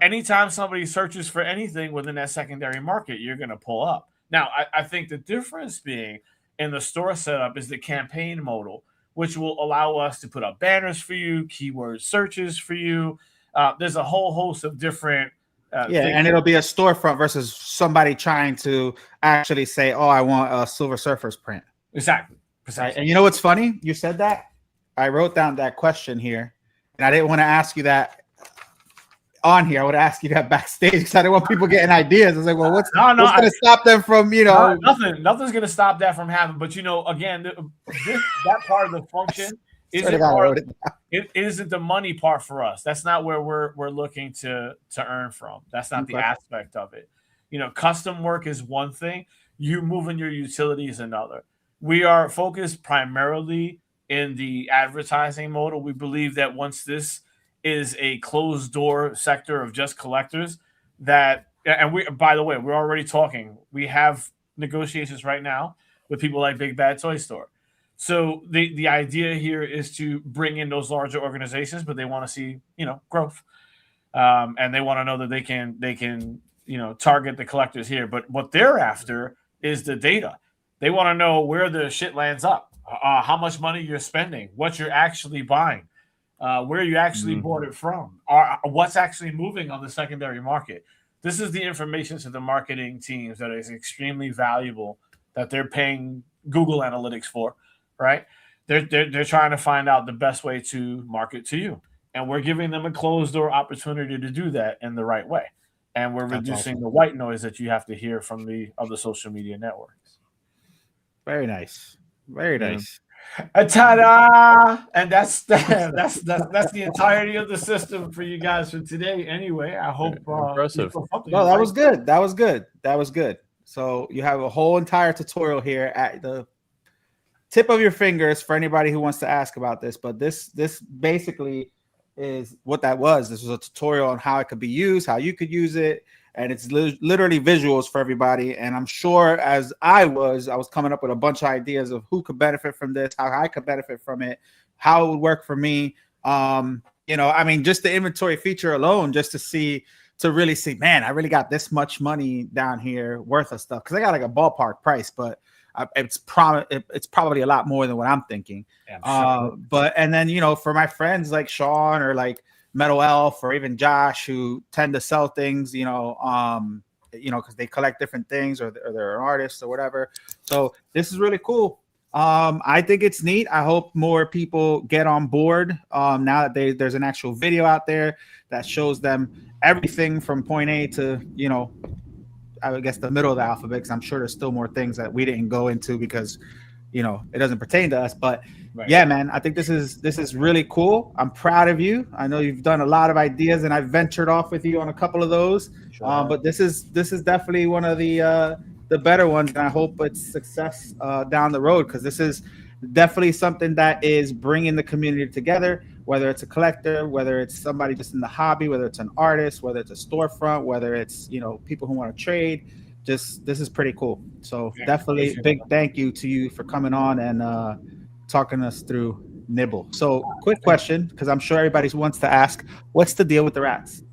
Anytime somebody searches for anything within that secondary market, you're going to pull up. Now, I think the difference being in the store setup is the campaign modal, which will allow us to put up banners for you, keyword searches for you. There's a whole host of different things. And it'll be a storefront versus somebody trying to actually say, oh, I want a Silver Surfers print. Exactly. Right. And you know what's funny? You said that. I wrote down that question here, and I didn't want to ask you that on here. I would ask you that backstage because I didn't want people getting ideas. I was like, well, what's going to stop them from, nothing's going to stop that from happening. But, again, that part of the function isn't the money part for us. That's not where we're looking to earn from. That's not the aspect of it. Custom work is one thing. You moving your utility is another. We are focused primarily in the advertising model. We believe that once this is a closed door sector of just collectors, and by the way, we're already talking. We have negotiations right now with people like Big Bad Toy Store. So the idea here is to bring in those larger organizations, but they want to see, growth. And they want to know that they can target the collectors here. But what they're after is the data. They want to know where the shit lands up, how much money you're spending, what you're actually buying, where you actually bought it from, what's actually moving on the secondary market. This is the information to the marketing teams that is extremely valuable that they're paying Google Analytics for, right? They're trying to find out the best way to market to you. And we're giving them a closed door opportunity to do that in the right way. And we're reducing the white noise that you have to hear from the other social media networks. Very nice. Very nice. Ta-da! And that's the entirety of the system for you guys for today. Anyway, I hope impressive. No, that was good. That was good. So you have a whole entire tutorial here at the tip of your fingers for anybody who wants to ask about this. But this basically is what that was. This was a tutorial on how it could be used, how you could use it. And it's literally visuals for everybody. And I'm sure as I was coming up with a bunch of ideas of who could benefit from this, how I could benefit from it, how it would work for me. Just the inventory feature alone, just to really see, man, I really got this much money down here worth of stuff. Cause I got like a ballpark price, but it's probably a lot more than what I'm thinking. Yeah, sure. And then, for my friends like Sean or like Metal Elf or even Josh who tend to sell things, because they collect different things or they're an artist or whatever. So this is really cool. I think it's neat. I hope more people get on board now that there's an actual video out there that shows them everything from point A to, I guess the middle of the alphabet, because I'm sure there's still more things that we didn't go into because, it doesn't pertain to us. But yeah, man, I think this is really cool. I'm proud of you. I know you've done a lot of ideas, and I've ventured off with you on a couple of those. Sure. But this is definitely one of the better ones, and I hope it's success down the road, because this is definitely something that is bringing the community together. Whether it's a collector, whether it's somebody just in the hobby, whether it's an artist, whether it's a storefront, whether it's people who want to trade. This is pretty cool. So definitely big thank you to you for coming on and talking us through Nibble. So quick question, because I'm sure everybody wants to ask, what's the deal with the rats?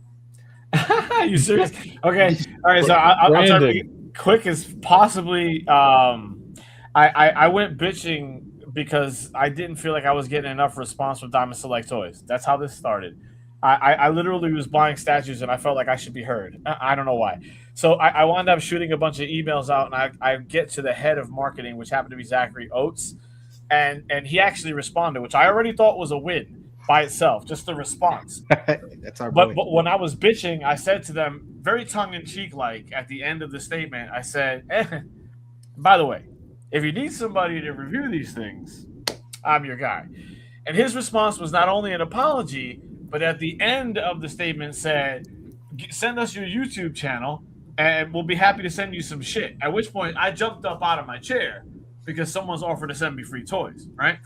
You serious? Okay. All right. So I'll try to be quick as possibly. I went bitching because I didn't feel like I was getting enough response from Diamond Select Toys. That's how this started. I literally was buying statues and I felt like I should be heard. I don't know why. So I wound up shooting a bunch of emails out, and I get to the head of marketing, which happened to be Zachary Oates, and he actually responded, which I already thought was a win by itself, just the response. That's our boy. But when I was bitching, I said to them very tongue-in-cheek, like at the end of the statement, I said, by the way, if you need somebody to review these things, I'm your guy. And his response was not only an apology, but at the end of the statement said, send us your YouTube channel and we'll be happy to send you some shit. At which point I jumped up out of my chair because someone's offered to send me free toys, right?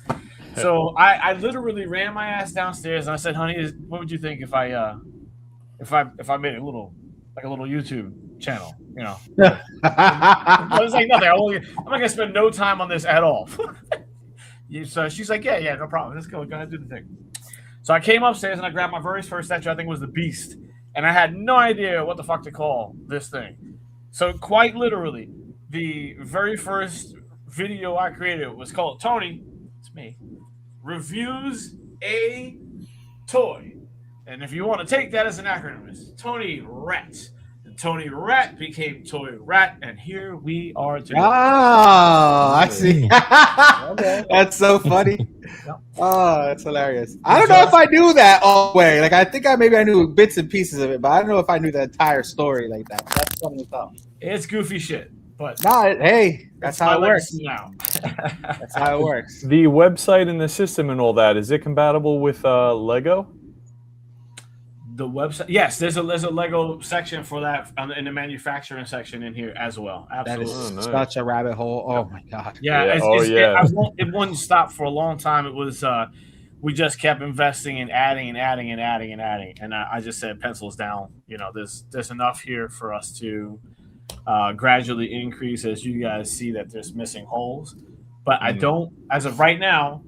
So I literally ran my ass downstairs and I said, honey, what would you think if I made a little YouTube channel, you know? I was like, nothing. I'm not gonna spend no time on this at all. So she's like, yeah, no problem. Let's go ahead, do the thing. So I came upstairs and I grabbed my very first statue. I think it was the Beast, and I had no idea what the fuck to call this thing. So quite literally, the very first video I created was called Tony. It's me. Reviews a toy. And if you want to take that as an acronym, it's Tony Rat. And Tony Rat became Toy Rat, and here we are today. Oh, I see. Okay. That's so funny. Oh, that's hilarious. I don't know if I knew that all the way. Like, I think I knew bits and pieces of it, but I don't know if I knew the entire story like that. That's funny stuff. It's goofy shit, but Hey, that's how it works. Now. That's how it works. The website and the system and all that, is it compatible with Lego? The website, yes, there's a Lego section for that in the manufacturing section in here as well. Absolutely, that is such a rabbit hole. Oh my god. Yeah. It wouldn't stop for a long time. It was we just kept investing and adding, and I just said pencils down. You know, there's enough here for us to gradually increase as you guys see that there's missing holes. But I don't, as of right now,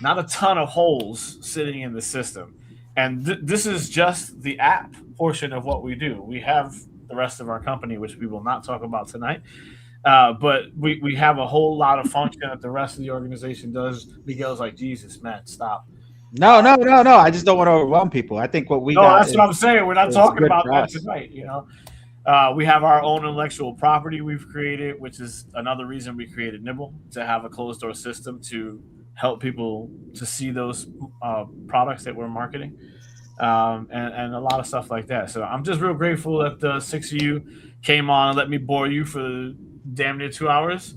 not a ton of holes sitting in the system. And this is just the app portion of what we do. We have the rest of our company, which we will not talk about tonight. But we have a whole lot of function that the rest of the organization does. Miguel's like, Jesus, man, stop. No. I just don't want to overwhelm people. I think what we got. That's what I'm saying. We're not talking about that tonight. You know, we have our own intellectual property we've created, which is another reason we created Nibble, to have a closed door system to help people to see those products that we're marketing, and a lot of stuff like that. So I'm just real grateful that the 6 of you came on and let me bore you for damn near 2 hours.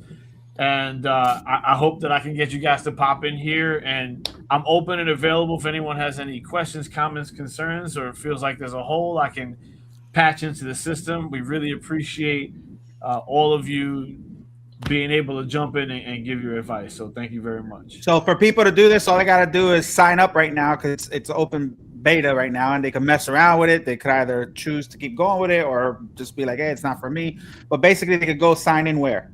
And I hope that I can get you guys to pop in here. And I'm open and available if anyone has any questions, comments, concerns, or feels like there's a hole I can patch into the system. We really appreciate all of you being able to jump in and give your advice. So thank you very much. So for people to do this, all they got to do is sign up right now because it's open beta right now, and they can mess around with it. They could either choose to keep going with it or just be like, hey, it's not for me. But basically, they could go sign in where?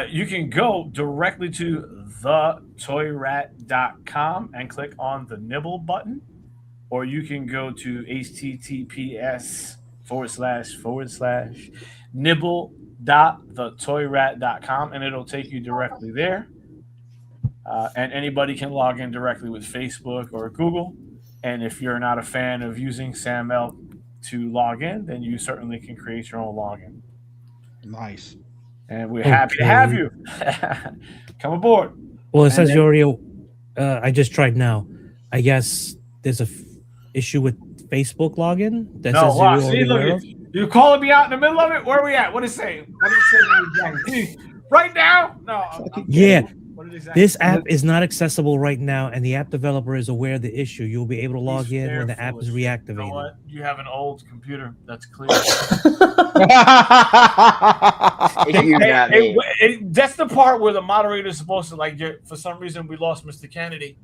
You can go directly to thetoyrat.com and click on the Nibble button, or you can go to https://nibble.thetoyrat.com and it'll take you directly there. And anybody can log in directly with Facebook or Google. And if you're not a fan of using SamL to log in, then you certainly can create your own login. Nice. And we're happy to have you. Come aboard. Well, it says you already. I just tried now. I guess there's a issue with Facebook login. That says wow. See, look, you're calling me out in the middle of it. Where are we at? What is it saying? What is it saying? Right now? No. Yeah. This app is not accessible right now, and the app developer is aware of the issue. You'll be able to log in when the app is reactivated. You know what? You have an old computer. That's clear. That's the part where the moderator is supposed to for some reason we lost Mr. Kennedy.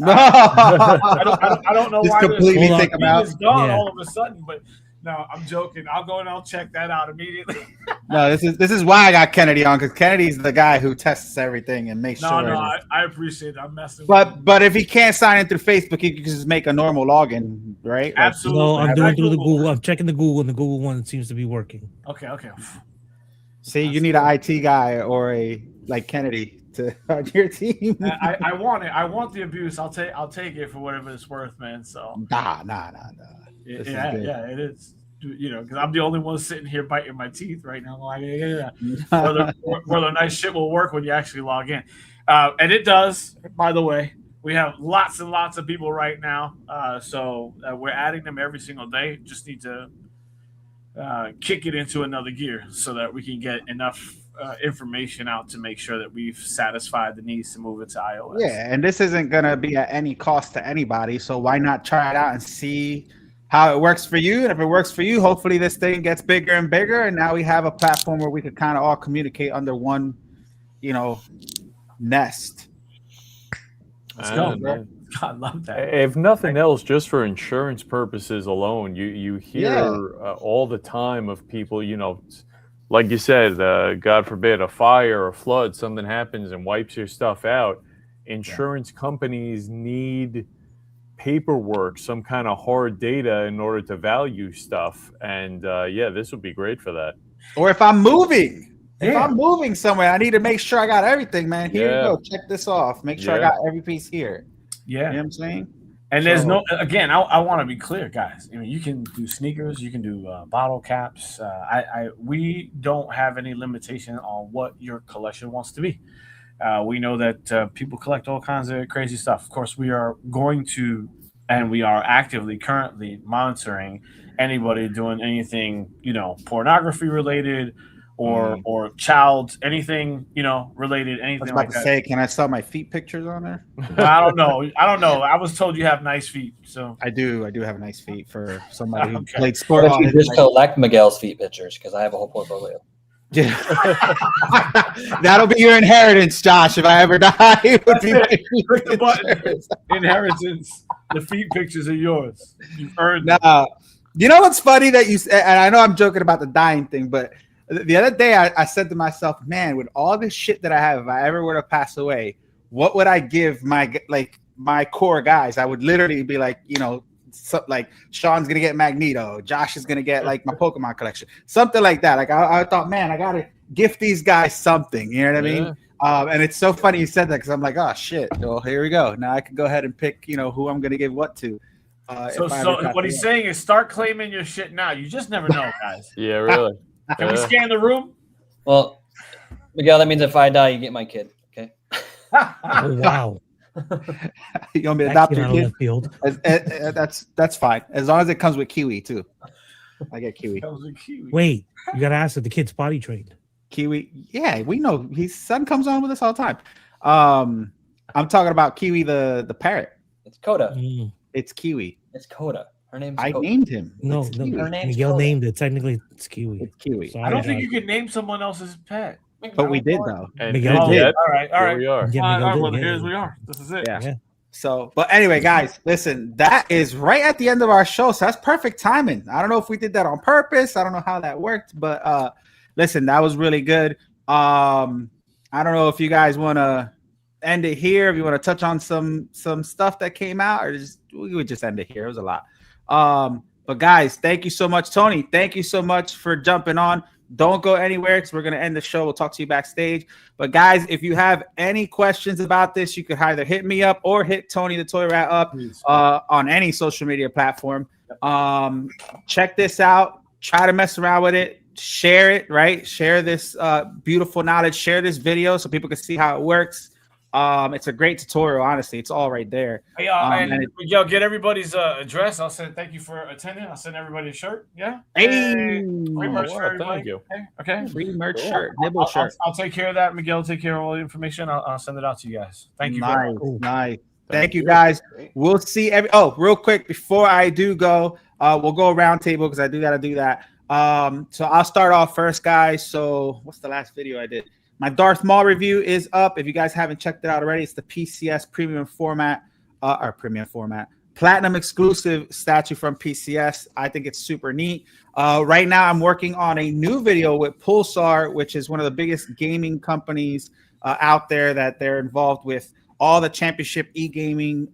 I don't know why completely think about it's gone all of a sudden, but no, I'm joking. I'll go and I'll check that out immediately. No, this is why I got Kennedy on, because Kennedy's the guy who tests everything and makes sure. No, I appreciate it. I'm messing. But if he can't sign in through Facebook, he can just make a normal login, right? Absolutely. No, I'm doing through the Google. I'm checking the Google, and the Google one seems to be working. Okay. See, you need an IT guy or a like Kennedy to on your team. I want it. I want the abuse. I'll take it for whatever it's worth, man. So Nah. Yeah, it is. You know, because I'm the only one sitting here biting my teeth right now. Like, whether nice shit will work when you actually log in, and it does. By the way, we have lots and lots of people right now, so we're adding them every single day. Just need to kick it into another gear so that we can get enough information out to make sure that we've satisfied the needs to move it to iOS. Yeah, and this isn't gonna be at any cost to anybody, so why not try it out and see how it works for you? And if it works for you, hopefully this thing gets bigger and bigger, and now we have a platform where we could kind of all communicate under one, nest. Let's go, man. I love that. If nothing else, just for insurance purposes alone, you hear all the time of people, like you said, God forbid, a fire, a flood, something happens and wipes your stuff out. Insurance companies need paperwork, some kind of hard data in order to value stuff. And this would be great for that. Or if I'm moving. If I'm moving somewhere, I need to make sure I got everything, man. Here you go. Check this off. Make sure I got every piece here. Yeah. You know what I'm saying? And there's I want to be clear, guys. I mean, you can do sneakers, you can do bottle caps. We don't have any limitation on what your collection wants to be. We know that people collect all kinds of crazy stuff. Of course, we are going to, and we are actively currently monitoring anybody doing anything, pornography related, or child, anything, related, anything. I was about to say, can I sell my feet pictures on there? I don't know. I was told you have nice feet, so I do have nice feet for somebody who played sport. What if you just collect Miguel's feet pictures? Because I have a whole portfolio. Yeah. That'll be your inheritance, Josh. If I ever die, it would be click the button. Inheritance. The feet pictures are yours. You've earned them. You know what's funny that you, and I know I'm joking about the dying thing, but the other day I said to myself, man, with all this shit that I have, if I ever were to pass away, what would I give my core guys? I would literally be like, like Sean's gonna get Magneto, Josh is gonna get like my Pokemon collection, something like that. Like I thought, man, I gotta gift these guys something. You know what I mean? And it's so funny you said that because I'm like, oh shit. Well, here we go. Now I can go ahead and pick, who I'm gonna give what to. So what he's saying is start claiming your shit now. You just never know, guys. Yeah, really. Can we scan the room? Well, Miguel, that means if I die, you get my kid. Okay. Oh, wow. You want me to adopt your kid? Field. That's fine. As long as it comes with Kiwi too. I get Kiwi. Wait, you gotta ask if the kid's potty trained. Kiwi, yeah, we know his son comes on with us all the time. I'm talking about Kiwi the parrot. It's Coda. It's Kiwi. It's Coda. Her name's I Coda. named him. No, Her name's Miguel Coda. named it. Technically, it's Kiwi. It's Kiwi. So I don't think you could name someone else's pet. But we did though. And Miguel did. did. All right. Here we are. Yeah, All Miguel right, did, well, yeah. here's we are. This is it. Yeah. So, but anyway, guys, listen, that is right at the end of our show. So that's perfect timing. I don't know if we did that on purpose. I don't know how that worked, but listen, that was really good. I don't know if you guys want to end it here, if you want to touch on some stuff that came out, or we would just end it here. It was a lot. But guys, thank you so much, Tony. Thank you so much for jumping on. Don't go anywhere because we're going to end the show. We'll talk to you backstage. But guys, if you have any questions about this, you could either hit me up or hit Tony the Toy Rat up on any social media platform. Check this out. Try to mess around with it. Share it, right? Share this beautiful knowledge. Share this video so people can see how it works. It's a great tutorial, honestly. It's all right there. Hey, get everybody's address. I'll send. Thank you for attending. I'll send everybody a shirt. Yeah. Hey, free merch for everybody. Thank you. Okay. Free merch shirt, Nibble shirt. I'll take care of that. Miguel, take care of all the information. I'll send it out to you guys. Thank you. Nice. Thank you, guys. We'll see. Real quick before I do go, we'll go round table because I do got to do that. So I'll start off first, guys. So what's the last video I did? My Darth Maul review is up. If you guys haven't checked it out already, it's the PCS premium format, platinum exclusive statue from PCS. I think it's super neat. Right now, I'm working on a new video with Pulsar, which is one of the biggest gaming companies out there that they're involved with all the championship e-gaming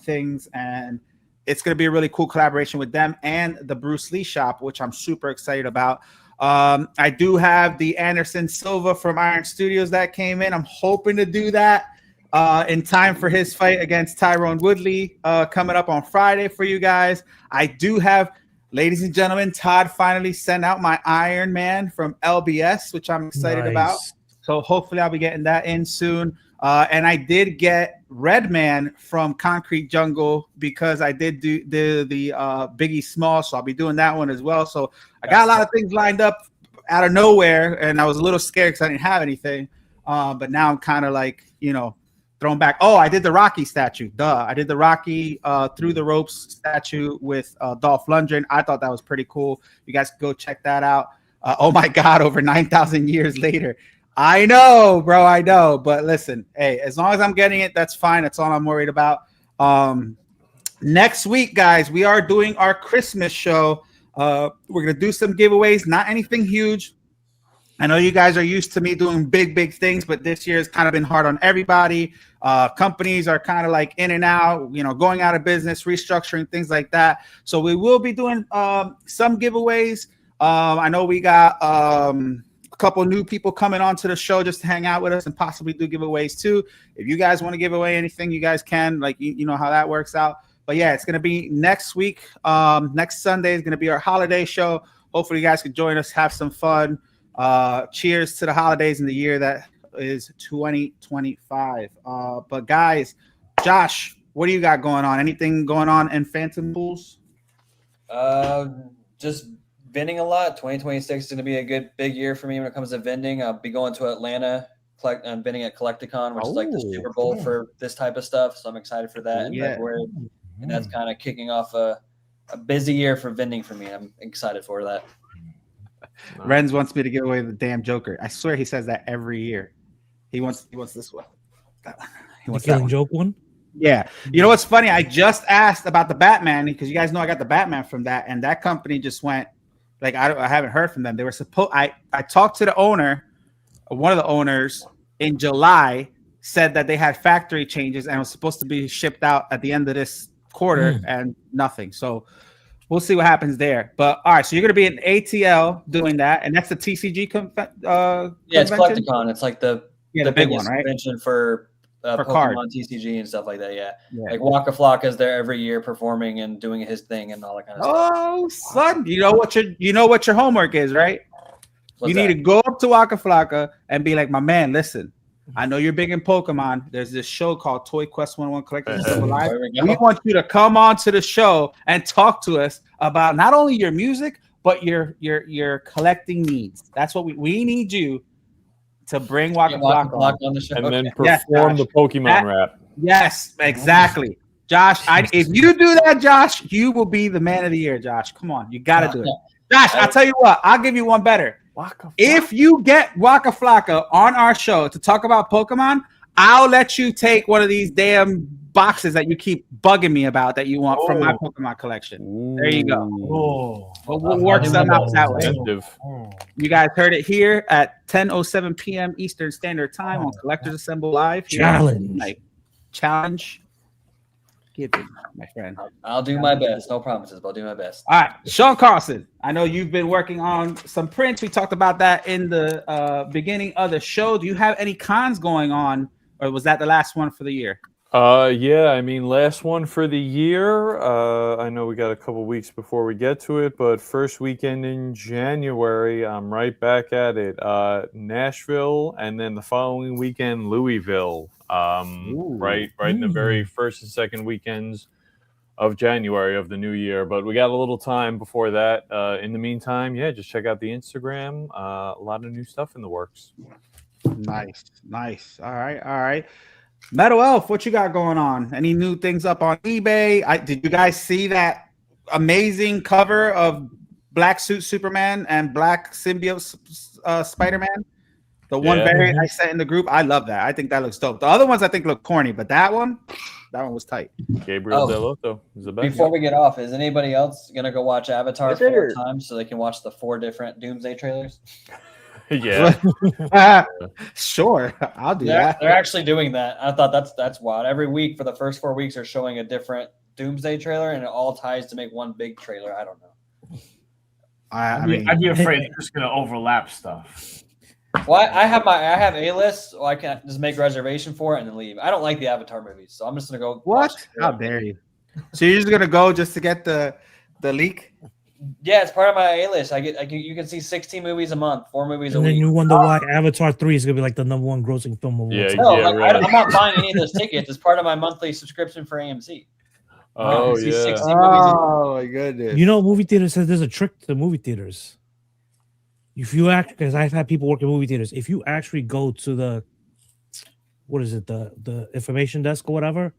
things. And it's going to be a really cool collaboration with them and the Bruce Lee shop, which I'm super excited about. I do have the Anderson Silva from Iron Studios that came in. I'm hoping to do that in time for his fight against Tyrone Woodley coming up on Friday for you guys. I do have, ladies and gentlemen, Todd finally sent out my Iron Man from LBS, which I'm excited about. So hopefully I'll be getting that in soon. And I did get Redman from Concrete Jungle because I did do the Biggie Small, so I'll be doing that one as well. So I got a lot of things lined up out of nowhere, and I was a little scared because I didn't have anything. But now I'm kind of like, thrown back. Oh, I did the Rocky statue. Duh. I did the Rocky Through the Ropes statue with Dolph Lundgren. I thought that was pretty cool. You guys can go check that out. Oh my God, over 9,000 years later. I know, bro. I know. But listen, hey, as long as I'm getting it, that's fine. That's all I'm worried about. Next week, guys, we are doing our Christmas show. We're going to do some giveaways, not anything huge. I know you guys are used to me doing big things, but this year has kind of been hard on everybody. Companies are kind of like in and out, going out of business, restructuring, things like that. So we will be doing some giveaways. I know we got a couple new people coming onto the show just to hang out with us and possibly do giveaways too. If you guys want to give away anything, you guys can. Like, you know how that works out. But yeah, it's going to be next week. Next Sunday is going to be our holiday show. Hopefully you guys can join us, have some fun. Cheers to the holidays in the year that is 2025. But guys, Josh, what do you got going on? Anything going on in Phantom Pools? Just vending a lot. 2026 is going to be a good big year for me when it comes to vending. I'll be going to Atlanta and vending at Collecticon, which is like the Super Bowl for this type of stuff. So I'm excited for that in February. And that's kind of kicking off a busy year for vending for me. I'm excited for that. Renz wants me to give away the damn Joker. I swear he says that every year. He wants this one. That one. He wants the Killing Joke one? Yeah. You know what's funny? I just asked about the Batman because you guys know I got the Batman from that, and that company just went like I haven't heard from them. They were supposed. I talked to the owner, one of the owners, in July, said that they had factory changes and it was supposed to be shipped out at the end of this quarter, and nothing. So we'll see what happens there. But all right, so you're going to be in ATL doing that, and that's the TCG yeah, it's Collecticon. It's like the big one, right? Convention for Pokemon card. TCG and stuff like that. Yeah. Like Waka Flocka is there every year performing and doing his thing and all that kind of stuff. Oh, son, you know what your homework is, right? What's you need to go up to Waka Flocka and be like, my man, listen. I know you're big in Pokemon. There's this show called ToyQuest101 Collectibles Live. We want you to come on to the show and talk to us about not only your music, but your collecting needs. That's what we need you to bring Waka Flocka on the show. And then perform the Pokemon rap. Yes, exactly. Josh, if you do that, Josh, you will be the man of the year, Josh. Come on. You got to do it. Josh, I'll tell you what. I'll give you one better. If you get Waka Flocka on our show to talk about Pokemon, I'll let you take one of these damn boxes that you keep bugging me about that you want from my Pokemon collection. There you go. We'll work something out that way. You guys heard it here at 10:07 p.m. Eastern Standard Time on Collectors Assemble Live. Challenge. Give it, my friend. I'll do my best. No promises, but I'll do my best. All right, Sean Carlson. I know you've been working on some prints. We talked about that in the beginning of the show. Do you have any cons going on, or was that the last one for the year? Yeah, I mean, last one for the year. I know we got a couple weeks before we get to it, but first weekend in January, I'm right back at it. Nashville, and then the following weekend, Louisville. Right in the very first and second weekends of January of the new year. But we got a little time before that. In the meantime, just check out the Instagram. A lot of new stuff in the works. Nice. All right. Metal Elf, what you got going on? Any new things up on eBay? Did you guys see that amazing cover of Black Suit Superman and Black Symbiote Spider-Man? The one variant I sent in the group, I love that. I think that looks dope. The other ones I think look corny, but that one was tight. Gabriel Delotto is the best. Before we get off, is anybody else gonna go watch Avatar 4 times so they can watch the 4 different Doomsday trailers? Sure, I'll do that. They're actually doing that. I thought that's wild. Every week for the first 4 weeks, they're showing a different Doomsday trailer, and it all ties to make one big trailer. I don't know. I'd be afraid they're just gonna overlap stuff. Well, I have A-list, so I can just make a reservation for it and then leave. I don't like the Avatar movies, so I'm just gonna go. What? How dare you? So you're just gonna go just to get the leak? Yeah, it's part of my A-list. You can see 16 movies a month, 4 movies a And then week. you wonder why Avatar 3 is gonna be like the #1 grossing film of all Yeah, time. No, yeah, like right. I'm not buying any of those tickets. It's part of my monthly subscription for AMC. Oh, see yeah. 16 movies a Oh my goodness. You know, movie theater says there's a trick to movie theaters. If you because I've had people work in movie theaters. If you actually go to the the information desk or whatever,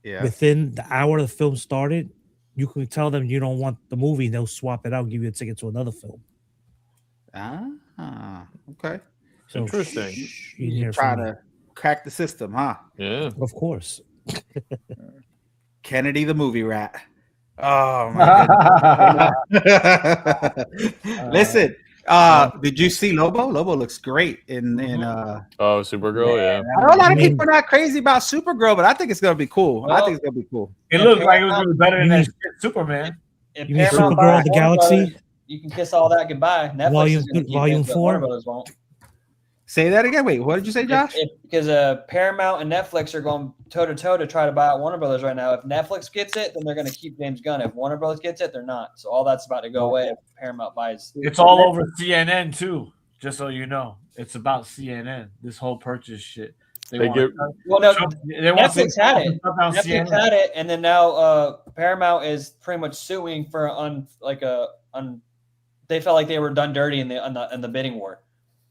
within the hour the film started, you can tell them you don't want the movie, and they'll swap it out, give you a ticket to another film. Okay. So Interesting. You're trying to crack the system, huh? Yeah. Of course. Kennedy the movie rat. Oh my goodness. Listen, did you see Lobo? Lobo looks great in Oh, Supergirl, yeah. I know a lot of people are not crazy about Supergirl, but I think it's gonna be cool. Well, I think it's gonna be cool. It looked like it was gonna be better than that shit Superman. If You mean Paramount Supergirl buys the Warner Galaxy? Brothers, you can kiss all that goodbye. Netflix Volume- is going to keep volume it, but 4? Warner Brothers won't. Say that again. Wait, what did you say, Josh? Because Paramount and Netflix are going toe to toe to try to buy out Warner Brothers right now. If Netflix gets it, then they're going to keep James Gunn. If Warner Brothers gets it, they're not. So all that's about to go away if Paramount buys. It's all over CNN too. Just so you know, it's about CNN. This whole purchase shit. They get- Well, no, they want Netflix had it. on Netflix CNN. had it, and then now Paramount is pretty much suing for they felt like they were done dirty in the bidding war,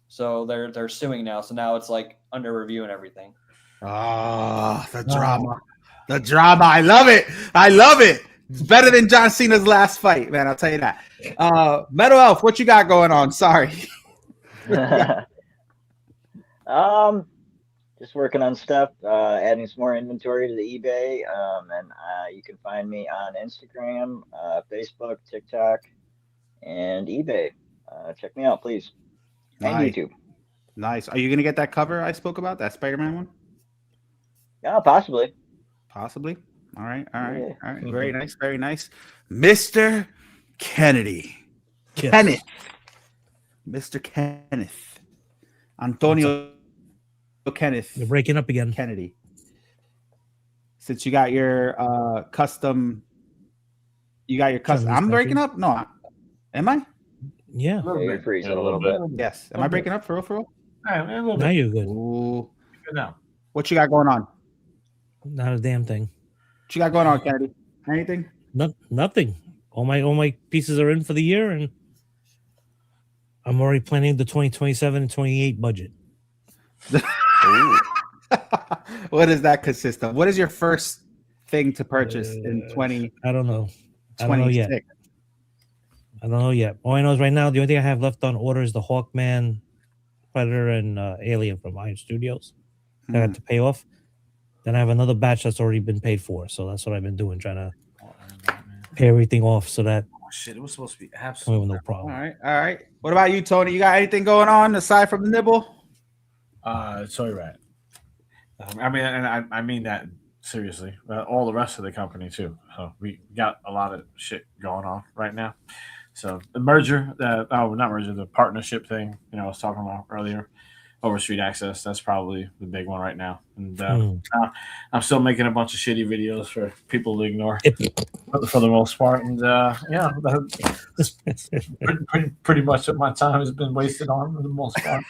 so they're suing now. So now it's like under review and everything. Ah, the drama. The drama. I love it. I love it. It's better than John Cena's last fight, man. I'll tell you that. Metal Elf, what you got going on? Sorry. Just working on stuff, adding some more inventory to the eBay, and you can find me on Instagram, Facebook, TikTok, and eBay. Check me out, please, and Nice. YouTube. Nice. Are you gonna get that cover I spoke about, that Spider-Man one? Yeah, possibly. Possibly. All right. All right. Yeah. All right. Very nice. Very nice. Mr. Kennedy. Yes. Kenneth. Mr. Kenneth. Antonio Kenneth You're breaking up again. Kennedy. Since you got your custom. I'm breaking up? No. Am I? Yeah. Yeah, you're freezing Yeah, a little bit. Yes. Am I breaking up for real? For real? All right, a little Now bit. you're good. Ooh. Good now. What you got going on? Not a damn thing. What you got going on, Kennedy? Anything? Nothing. All my pieces are in for the year, and I'm already planning the 2027 and 28 budget. What does that consist of? What is your first thing to purchase in 2026? I don't know. I don't know yet. I don't know yet. All I know is right now, the only thing I have left on order is the Hawkman, Predator, and Alien from Iron Studios. I had to pay off. Then I have another batch that's already been paid for. So that's what I've been doing, trying to pay everything off so that Shit, it was supposed to be I have absolutely no All problem. right. All right. What about you, Tony? You got anything going on aside from the Nibble? Toy Rat. I mean, and I mean that seriously. All the rest of the company too. So we got a lot of shit going on right now. So the merger, not merger, the partnership thing. I was talking about earlier. Overstreet Access. That's probably the big one right now. And I'm still making a bunch of shitty videos for people to ignore for the most part. And that's pretty much what my time has been wasted on for the most part.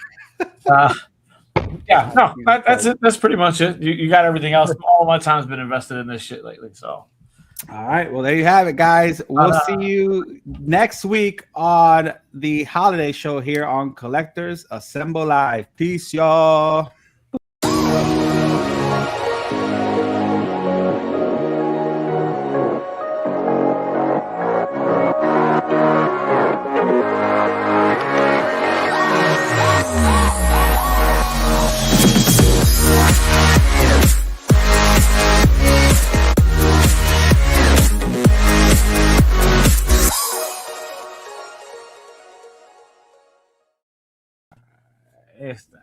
That's it. That's pretty much it. You got everything else. All my time's been invested in this shit lately. So, all right. Well, there you have it, guys. We'll see you next week on the holiday show here on Collectors Assemble Live. Peace, y'all. Esta.